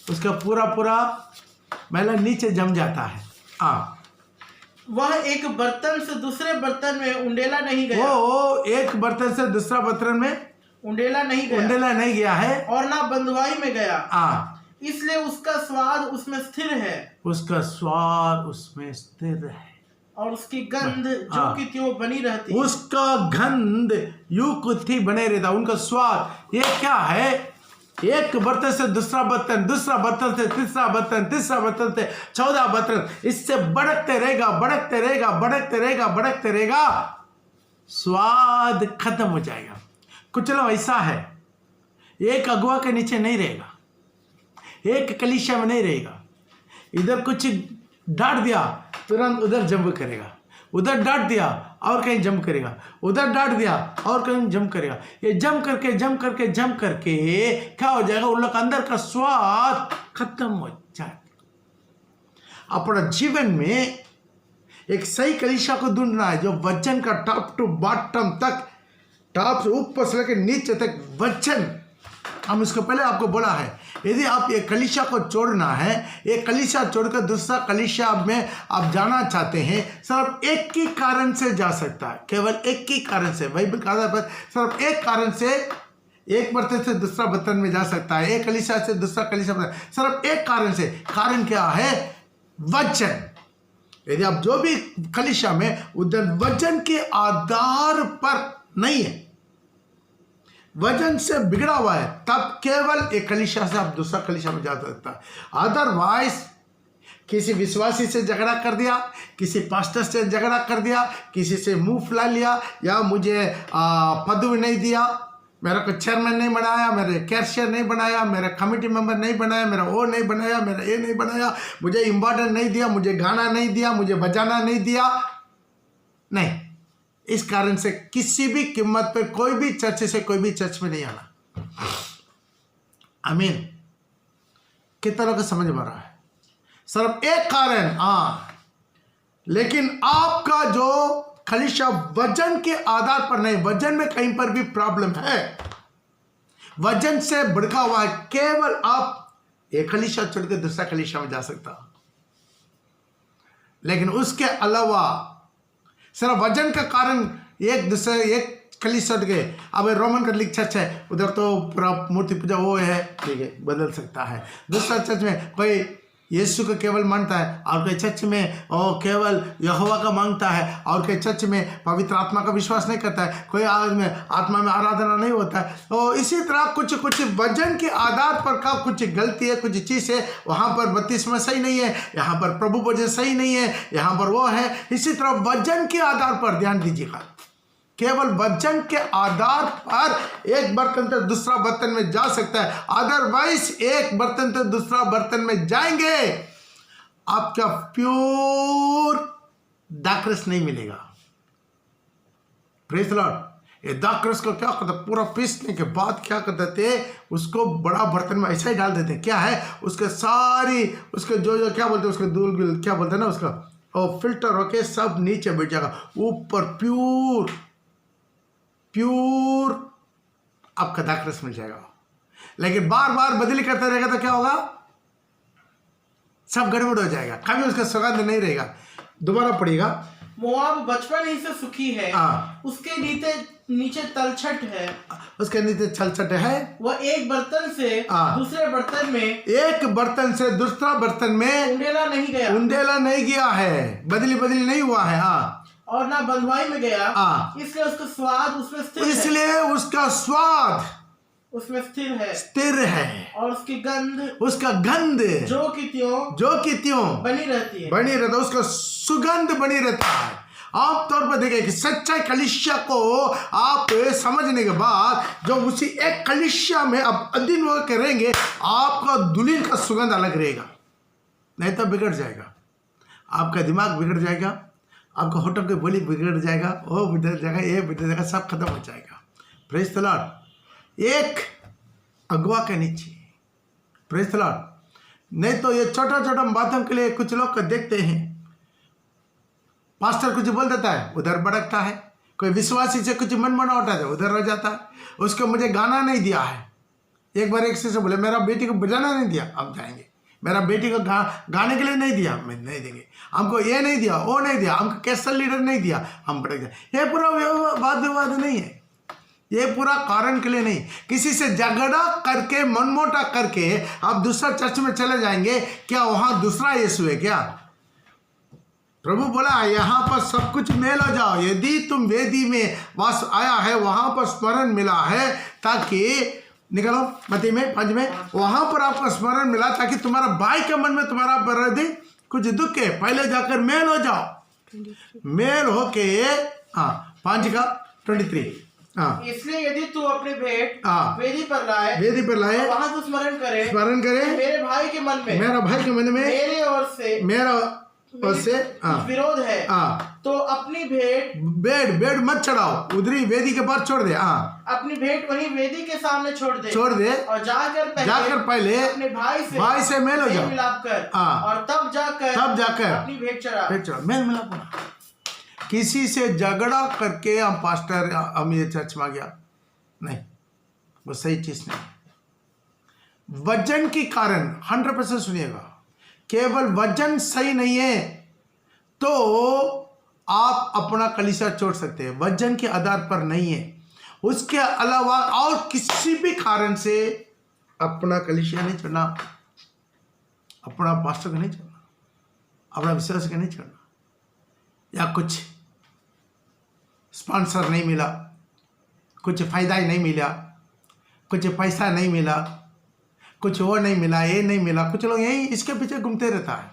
उसका पूरा मैला नीचे जम जाता है। वह एक बर्तन से दूसरे बर्तन में उंडेला नहीं गया, वो एक बर्तन से दूसरा बर्तन में उंडेला नहीं गया है, और ना बंधुआई में गया, इसलिए उसका स्वाद उसमें स्थिर है, उसका स्वाद उसमें स्थिर है, और उसकी गंध जो की त्यों बनी रहती, उसका गंध यूं कुत्थी बने रहता। उनका स्वाद ये क्या है? एक बर्तन से दूसरा बर्तन, दूसरा बर्तन से तीसरा बर्तन, तीसरा बर्तन से 14 बर्तन, इससे बढ़ते रहेगा, बढ़ते रहेगा, बढ़ते रहेगा, बढ़ते रहेगा, स्वाद खत्म हो जाएगा। कुछ लोग ऐसा है, एक अगुआ के नीचे नहीं रहेगा, एक कलीसिया में नहीं रहेगा, इधर कुछ डांट दिया तुरंत उधर जंप करेगा, उधर डांट दिया और कहीं जंप करेगा, उधर डांट दिया और कहीं जंप करेगा। ये जंप करके क्या हो जाएगा? उन लोग अंदर का स्वाद खत्म हो जाएगा। अपना जीवन में एक सही कलीसिया को ढूंढना है, जो वचन का टॉप टू बॉटम तक, टॉप से ऊपर से लेकर नीचे तक वचन। हम इसको पहले आपको बोला है, यदि आप एक कलीसिया को छोड़ना है, एक कलीसिया छोड़कर दूसरा कलीसिया में आप जाना चाहते हैं, सिर्फ एक ही कारण से जा सकता है, केवल एक ही कारण से। बाइबल का आधार पर सिर्फ एक कारण से एक बर्तन से दूसरा बर्तन में जा सकता है, एक कलीसिया से दूसरा कलीसिया में, सिर्फ एक कारण से। कारण क्या है? वचन। यदि आप जो भी कलीसिया में उधर वचन के आधार पर नहीं है, वजन से बिगड़ा हुआ है, तब केवल एक कलीसिया से आप दूसरा कलीसिया में जा सकता है। अदरवाइज किसी विश्वासी से झगड़ा कर दिया, किसी पास्टर से झगड़ा कर दिया, किसी से मुंह फुला लिया, या मुझे पदवी नहीं दिया, मेरा को चेयरमैन नहीं बनाया, मेरे कैशियर नहीं बनाया, मेरा कमेटी मेंबर नहीं बनाया, मेरा वो नहीं बनाया, मेरा ये नहीं बनाया, मुझे इम्पोर्टेंट नहीं दिया, मुझे गाना नहीं दिया, मुझे बजाना नहीं दिया, नहीं, इस कारण से किसी भी कीमत पर कोई भी चर्च से कोई भी चर्च में नहीं आना। आमीन। कितना लोग समझ में आ रहा है? सिर्फ एक कारण, लेकिन आपका जो कलीसिया वजन के आधार पर नहीं, वजन में कहीं पर भी प्रॉब्लम है, वजन से भड़का हुआ है, केवल आप एक कलीसिया छोड़ के दूसरा कलीसिया में जा सकता। लेकिन उसके अलावा सिर्फ वजन का कारण एक दूसरे एक कलीसिया छोड़ गए। अब रोमन कैथोलिक चर्च है, उधर तो पूरा मूर्ति पूजा वो है, ठीक है, बदल सकता है। दूसरा चर्च में कोई यीशु को केवल मानता है, और कोई चर्च में वो केवल यहोवा का मांगता है, और कोई चर्च में पवित्र आत्मा का विश्वास नहीं करता है, कोई आत्मा में आराधना नहीं होता है। तो इसी तरह कुछ वजन के आधार पर का कुछ गलती है, कुछ चीज़ है, वहाँ पर बपतिस्मा सही नहीं है, यहाँ पर प्रभु भोजन सही नहीं है, यहाँ पर वो है। इसी तरह वजन के आधार पर ध्यान दीजिएगा, केवल वजन के आधार पर एक बर्तन से दूसरा बर्तन में जा सकता है, अदरवाइज एक बर्तन से दूसरा बर्तन में जाएंगे आपका प्योर दाखरस नहीं मिलेगा। Praise the Lord. ये दाखरस को क्या करते, पूरा पीसने के बाद क्या करते थे, उसको बड़ा बर्तन में ऐसा ही डाल देते। क्या है उसके सारी, उसके जो क्या बोलते हैं, उसके धूल क्या बोलते हैं ना, उसका और फिल्टर होके सब नीचे बैठ जाएगा, ऊपर प्योर आपका दाखरस मिल जाएगा। लेकिन बार बार बदली करते रहेगा तो क्या होगा, सब गड़बड़ हो जाएगा, कभी उसका सुगंध नहीं रहेगा। दोबारा पढ़िएगा। मोआब बचपन ही से सुखी है, उसके नीचे तलछट है, उसके नीचे तलछट है। वह एक बर्तन से दूसरे बर्तन में, एक बर्तन से दूसरा बर्तन में उंडेला नहीं गया है, बदली नहीं हुआ है, और ना बंधुआई में गया, इसलिए उसका स्वाद उसमें स्थिर स्थिर है, और उसका गंध जो की त्यों बनी रहती है, उसका सुगंध बनी रहता है। आमतौर पर देखें कि सच्चाई कलीसिया को आप समझने के बाद जो उसी एक कलीसिया में आप अधीन होकर रहेंगे, आपका दुल्हन का सुगंध अलग रहेगा, नहीं तो बिगड़ जाएगा, आपका दिमाग बिगड़ जाएगा, आपका होठों की बोली बिगड़ जाएगा, वो बिगड़ जाएगा, ये बिगड़ जाएगा, सब खत्म हो जाएगा। Praise the Lord. एक अगुआ के नीचे, प्रेज द लॉर्ड। नहीं तो ये छोटा छोटा बातों के लिए कुछ लोग देखते हैं, पास्टर कुछ बोल देता है उधर भड़कता है, कोई विश्वासी से कुछ मन मना उठाता है उधर रह जाता है, उसको मुझे गाना नहीं दिया है। एक बार एक से बोले मेरा बेटी को बजाना नहीं दिया, हम जाएंगे, मेरा बेटी को गाने के लिए नहीं दिया, मैं नहीं देंगे, हमको ये नहीं दिया, वो नहीं दिया, हमको कैसल लीडर नहीं दिया, हम भड़क जाए। ये पूरा वाद विवाद नहीं है, ये पूरा कारण के लिए नहीं, किसी से झगड़ा करके मनमोटा करके आप दूसरा चर्च में चले जाएंगे, क्या वहां दूसरा यीशु है क्या? प्रभु बोला यहाँ पर सब कुछ मेल हो जाओ, यदि तुम वेदी में वास आया है, वहां पर स्मरण मिला है, ताकि निकलो मती में 5 में, वहां पर आपको स्मरण मिला ताकि तुम्हारा भाई के मन में तुम्हारा बरदी कुछ दुख है, पहले जाकर मेल हो जाओ, मेल होके 5:23। इसलिए यदि तू अपनी भेंट वेदी पर लाए, वहां तो स्मरण करे मेरे भाई के मन में, मेरा भाई के मन में मेरे ओर से विरोध है, तो अपनी भेंट मत चढ़ाओ, उधरी वेदी के पास छोड़ दे, अपनी भेंट वहीं वेदी के सामने छोड़ दे और जाकर पहले अपने भाई से मेल हो जाओ, मिलाप कर, और तब जाकर अपनी भेंट चढ़ा। मेल मिलाप होना। किसी से झगड़ा करके हम पास्टर हम ये चर्च में गया नहीं, वो सही चीज नहीं। वजन के कारण 100% सुनिएगा, केवल वजन सही नहीं है तो आप अपना कलीसिया छोड़ सकते हैं, वजन के आधार पर नहीं है, उसके अलावा और किसी भी कारण से अपना कलीसिया नहीं छोड़ना, अपना पास्टर को नहीं छोड़ना, अपना विश्वास को नहीं छोड़ना, या कुछ स्पॉन्सर नहीं मिला, कुछ फायदा ही नहीं मिला, कुछ पैसा नहीं मिला, कुछ वो नहीं मिला, ये नहीं मिला, कुछ लोग यही इसके पीछे घूमते रहता है,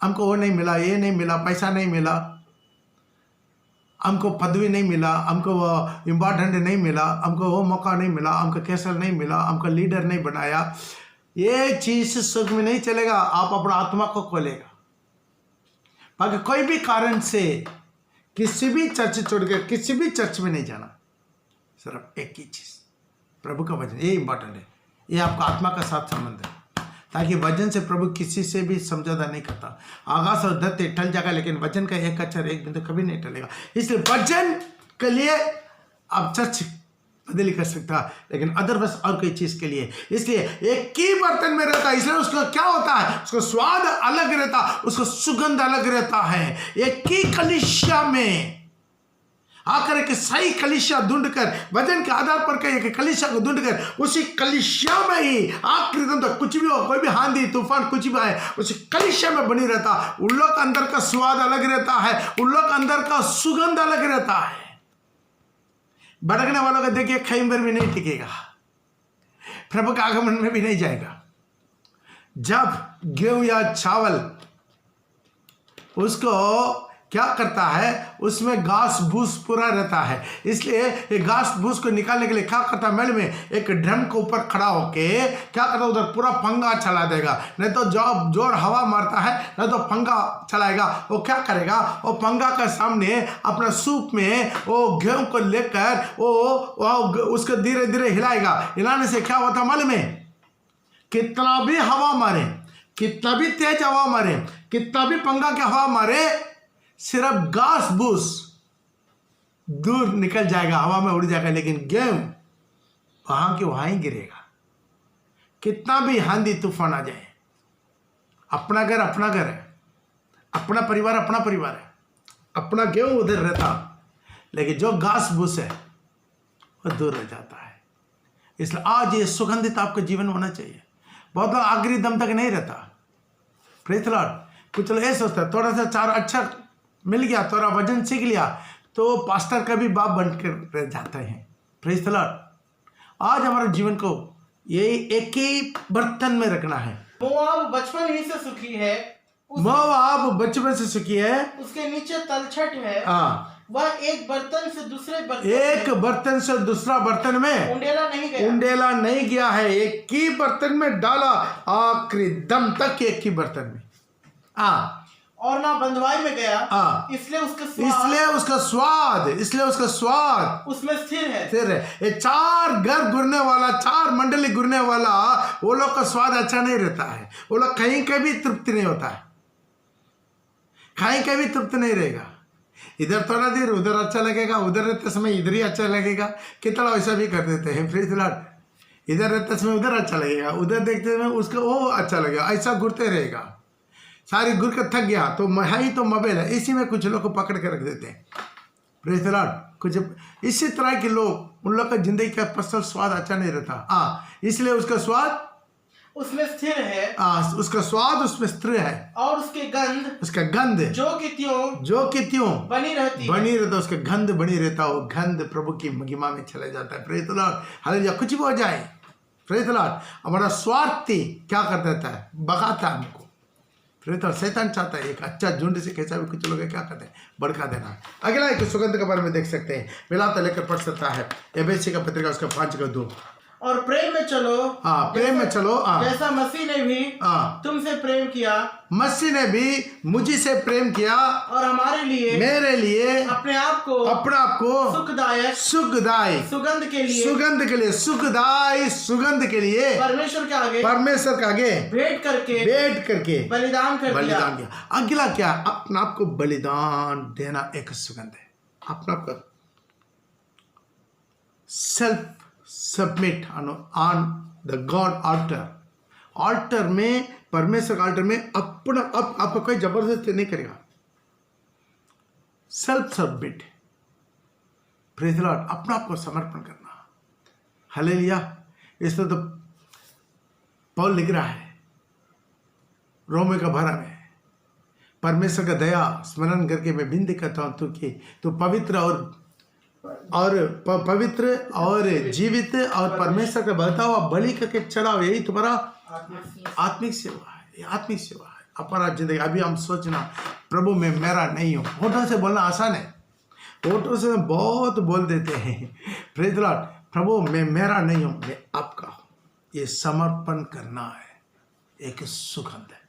हमको वो नहीं मिला, ये नहीं मिला, पैसा नहीं मिला, हमको पदवी नहीं मिला, हमको वो इम्पोर्टेंट नहीं मिला, हमको वो मौका नहीं मिला, हमको कैसल नहीं मिला, हमको लीडर नहीं बनाया। ये चीज सुख में नहीं चलेगा, आप अपना आत्मा को खोलेगा। बाकी कोई भी कारण से किसी भी चर्च छोड़ के किसी भी चर्च में नहीं जाना, सिर्फ एक ही चीज प्रभु का वचन, ये इंपॉर्टेंट है, ये आपका आत्मा का साथ संबंध है, ताकि वचन से प्रभु किसी से भी समझौता नहीं करता। आकाश और धरती टल जाएगा लेकिन वचन का एक अक्षर एक बिंदु कभी नहीं टलेगा। इसलिए वचन के लिए आप चर्च बदली कर सकता, लेकिन अदरवाइज और कोई चीज के लिए, इसलिए एक ही बर्तन में रहता है, इसलिए उसका क्या होता है, उसका स्वाद अलग रहता, उसका सुगंध अलग रहता है। एक ही कलीसिया में आकर एक सही कलीसिया ढूंढकर, वजन के आधार पर एक कलीसिया को ढूंढकर, उसी कलीसिया में ही आखिरी दम तक कुछ भी हो, कोई भी आंधी तूफान कुछ भी आए, उसी कलीसिया में बनी रहता। उन लोग के अंदर का स्वाद अलग रहता है, उन लोग के अंदर का सुगंध अलग रहता है। भड़कने वालों का देखिए कहीं पर भी नहीं टिकेगा, प्रभु के आगमन में भी नहीं जाएगा। जब गेहूं या चावल उसको क्या करता है, उसमें घास भूस पूरा रहता है, इसलिए ये घास भूस को निकालने के लिए क्या करता है, मेल में एक ड्रम के ऊपर खड़ा होके क्या करता है, उधर पूरा पंगा चला देगा, नहीं तो जो जोर हवा मारता है नहीं तो पंगा चलाएगा। वो क्या करेगा, वो पंगा के सामने अपना सूप में वो गेहूं को लेकर वो उसको धीरे धीरे हिलाएगा। हिलाने से क्या होता मालूम है, कितना भी हवा मारे, कितना भी तेज हवा मारे, कितना भी पंगा के हवा मारे, सिर्फ घास भूस दूर निकल जाएगा, हवा में उड़ जाएगा, लेकिन गेहूं वहां के वहां ही गिरेगा। कितना भी आंधी तूफान आ जाए, अपना घर है, अपना परिवार है, अपना गेहूं उधर रहता, लेकिन जो घास भूस है वो दूर रह जाता है। इसलिए आज ये सुगंधित आपका जीवन होना चाहिए। बहुत लोग आखिरी दम तक नहीं रहता, प्रेज द लॉर्ड। कुछ लोग ऐसा सोचता है, थोड़ा सा 4 अक्षर मिल गया, थोड़ा वजन सीख लिया तो पास्टर का भी बाप बनकर रह जाते हैं। Praise the Lord. आज हमारे जीवन को ये एक ही बर्तन में रखना है। मोआब बचपन ही से सुखी है, मोआब बचपन से सुखी है, उसके नीचे तलछट है, वह एक बर्तन से दूसरा बर्तन में उंडेला नहीं गया है, एक ही बर्तन में डाला आखिरी दम तक, एक ही बर्तन में और ना बंधुआई में गया, इसलिए उसका स्वाद उसमें स्थिर है। ये चार घर घुरने वाला, चार मंडली घुरने वाला, वो लोग का स्वाद अच्छा नहीं रहता है, वो लोग कहीं कभी तृप्ति नहीं होता है, कहीं कभी तृप्त नहीं रहेगा। इधर थोड़ा देर उधर अच्छा लगेगा, उधर रहते समय इधर ही अच्छा लगेगा, कितना वैसा भी कर देते हैं। Praise the Lord. इधर रहते समय उधर अच्छा लगेगा, उधर देखते समय उसका वो अच्छा लगेगा, ऐसा घुरते रहेगा। सारी घुर कर थक गया तो ही तो मोबाइल है, इसी में कुछ लोग को पकड़ के रख देते हैं। Praise the Lord. कुछ इसी तरह के लोग, उन लोग का जिंदगी का पर्सनल स्वाद अच्छा नहीं रहता, इसलिए उसका स्वाद उसमें स्थिर है, उसका स्वाद उसमें स्थिर है, और उसका गंध जो कि त्यों बनी रहता, उसका गंध बनी रहता, वो गंध प्रभु की महिमा में चला जाता है। Praise the Lord. हालेलुया। कुछ भी हो जाए, प्रेज़ द लॉर्ड, हमारा स्वार्थी क्या कर देता है, भगाता है हमको। Praise the Lord. शैतान चाहता है एक अच्छा झुंड से कैसा भी कुछ लोग क्या करते हैं, भड़का देना। अगला एक सुगंध के बारे में देख सकते हैं, मिलाता लेकर पढ़ सकता है, एफएसी का पत्रिका उसका 5:2। और प्रेम में चलो, प्रेम में चलो, जैसा मसीह ने भी तुमसे प्रेम किया, मसीह ने भी मुझी से प्रेम किया, और हमारे लिए, मेरे लिए अपने आप को सुखदायक सुगंध के लिए परमेश्वर के आगे भेंट करके बलिदान किया। अगला क्या, अपने आप को बलिदान देना एक सुगंध है। अपना आप को self submit on the God altar में, परमेश्वर के ऑल्टर में अपना आपको कोई जबरदस्ती नहीं करेगा। Self submit, praise the Lord, अपना आप को समर्पण करना। हालेलुया। इसमें तो पौल लिख रहा है रोमे का 12 में, परमेश्वर का दया स्मरण करके मैं विनती करता हूँ तू पवित्र और जीवित और परमेश्वर का बढ़ता हुआ बलि करके चढ़ाओ, यही तुम्हारा आत्मिक सेवा है। आत्मिक सेवा है अपना जिंदगी। अभी हम सोचना प्रभु मैं मेरा नहीं हूँ, होठों से बोलना आसान है, होठों से बहुत बोल देते हैं, प्रेज़ द लॉर्ड, प्रभु मैं मेरा नहीं हूँ, मैं आपका हूँ। ये समर्पण करना है, एक सुगंध है।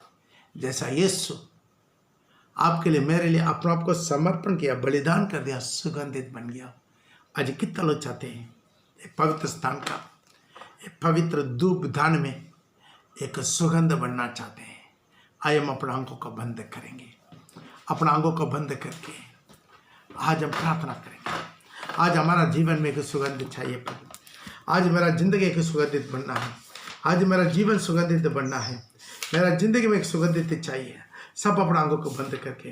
जैसा यीशु आपके लिए, मेरे लिए अपने आप को समर्पण किया, बलिदान कर दिया, सुगंधित बन गया। आज कितना लोग चाहते हैं एक पवित्र स्थान का, एक पवित्र धूप दान में एक सुगंध बनना चाहते हैं। आइए हम अपने आंखों को बंद करेंगे, अपने आंखों को बंद करके आज हम प्रार्थना करेंगे। आज हमारा जीवन में एक सुगंध चाहिए प्रभु, आज मेरा जिंदगी एक सुगंधित बनना है, आज मेरा जीवन सुगंधित बनना है, मेरा जिंदगी में एक सुगंधित चाहिए। सब अपने आंखों को बंद करके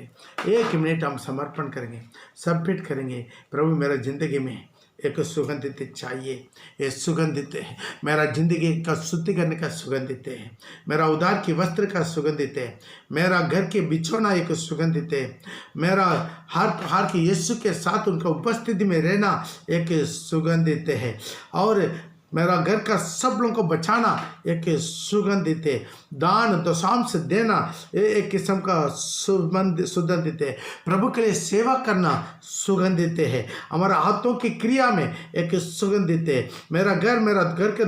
1 मिनट हम समर्पण करेंगे, सबमिट करेंगे। प्रभु मेरा जिंदगी में एक सुगंधित चाहिए, ये सुगंधित है, मेरा जिंदगी का शुद्धि करने का सुगंधित है, मेरा उधार की वस्त्र का सुगंधित है, मेरा घर के बिछौना एक सुगंधित है, मेरा हर की यीशु के साथ उनका उपस्थिति में रहना एक सुगंधित है, और मेरा घर का सब लोगों को बचाना एक सुगंधित है, दान दशांश देना एक किस्म का सुगंधित है, प्रभु के लिए सेवा करना सुगंधित है, हमारा हाथों की क्रिया में एक सुगंधित है, मेरा घर के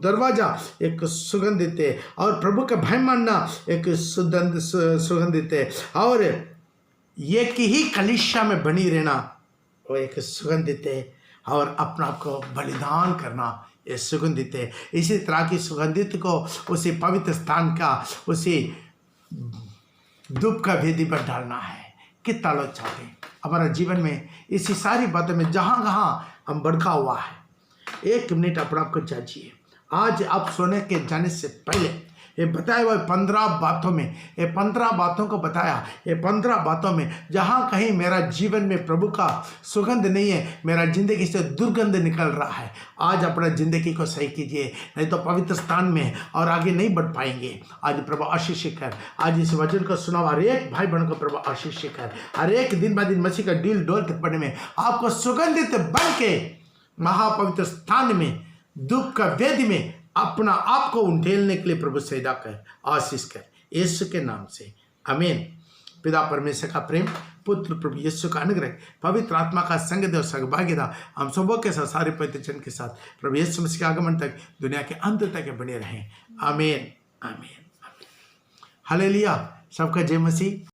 दरवाजा एक सुगंधित है, और प्रभु का भय मानना एक सुगंधित है, और एक ही कलीसिया में बनी रहना वो एक सुगंधित है, और अपना आप को बलिदान करना ये सुगंधित है। इसी तरह की सुगंधित को उसी पवित्र स्थान का, उसी धूप का वेदी पर डालना है। कितना लोग चाहते हैं हमारा जीवन में इसी सारी बातों में जहाँ जहाँ हम भड़का हुआ है, 1 मिनट अपने आप को जांचिए। आज आप सोने के जाने से पहले ये बताया हुआ 15 बातों में, ये 15 बातों को बताया, ये 15 बातों में जहाँ कहीं मेरा जीवन में प्रभु का सुगंध नहीं है, मेरा जिंदगी से दुर्गंध निकल रहा है, आज अपना जिंदगी को सही कीजिए, नहीं तो पवित्र स्थान में और आगे नहीं बढ़ पाएंगे। आज प्रभु आशीष कर, आज इस वचन को सुना हर एक भाई बहन को प्रभु आशीष कर, हर एक दिन ब दिन मसीह का डील डोल के पढ़ने में आपको सुगंधित बन के महापवित्र स्थान में, दुख का वेदी में अपना आप को उंडेलने के लिए प्रभु सैदा कर, आशीष कर, यीशु के नाम से आमीन। पिता परमेश्वर का प्रेम, पुत्र प्रभु यीशु का अनुग्रह, पवित्र आत्मा का संग और सहभागिता हम सबों के साथ, सारे पवित्र जन के साथ प्रभु यीशु मसीह के आगमन तक, दुनिया के अंत तक बने रहें। आमीन आमीन। हालेलुया। सबका जय मसीह।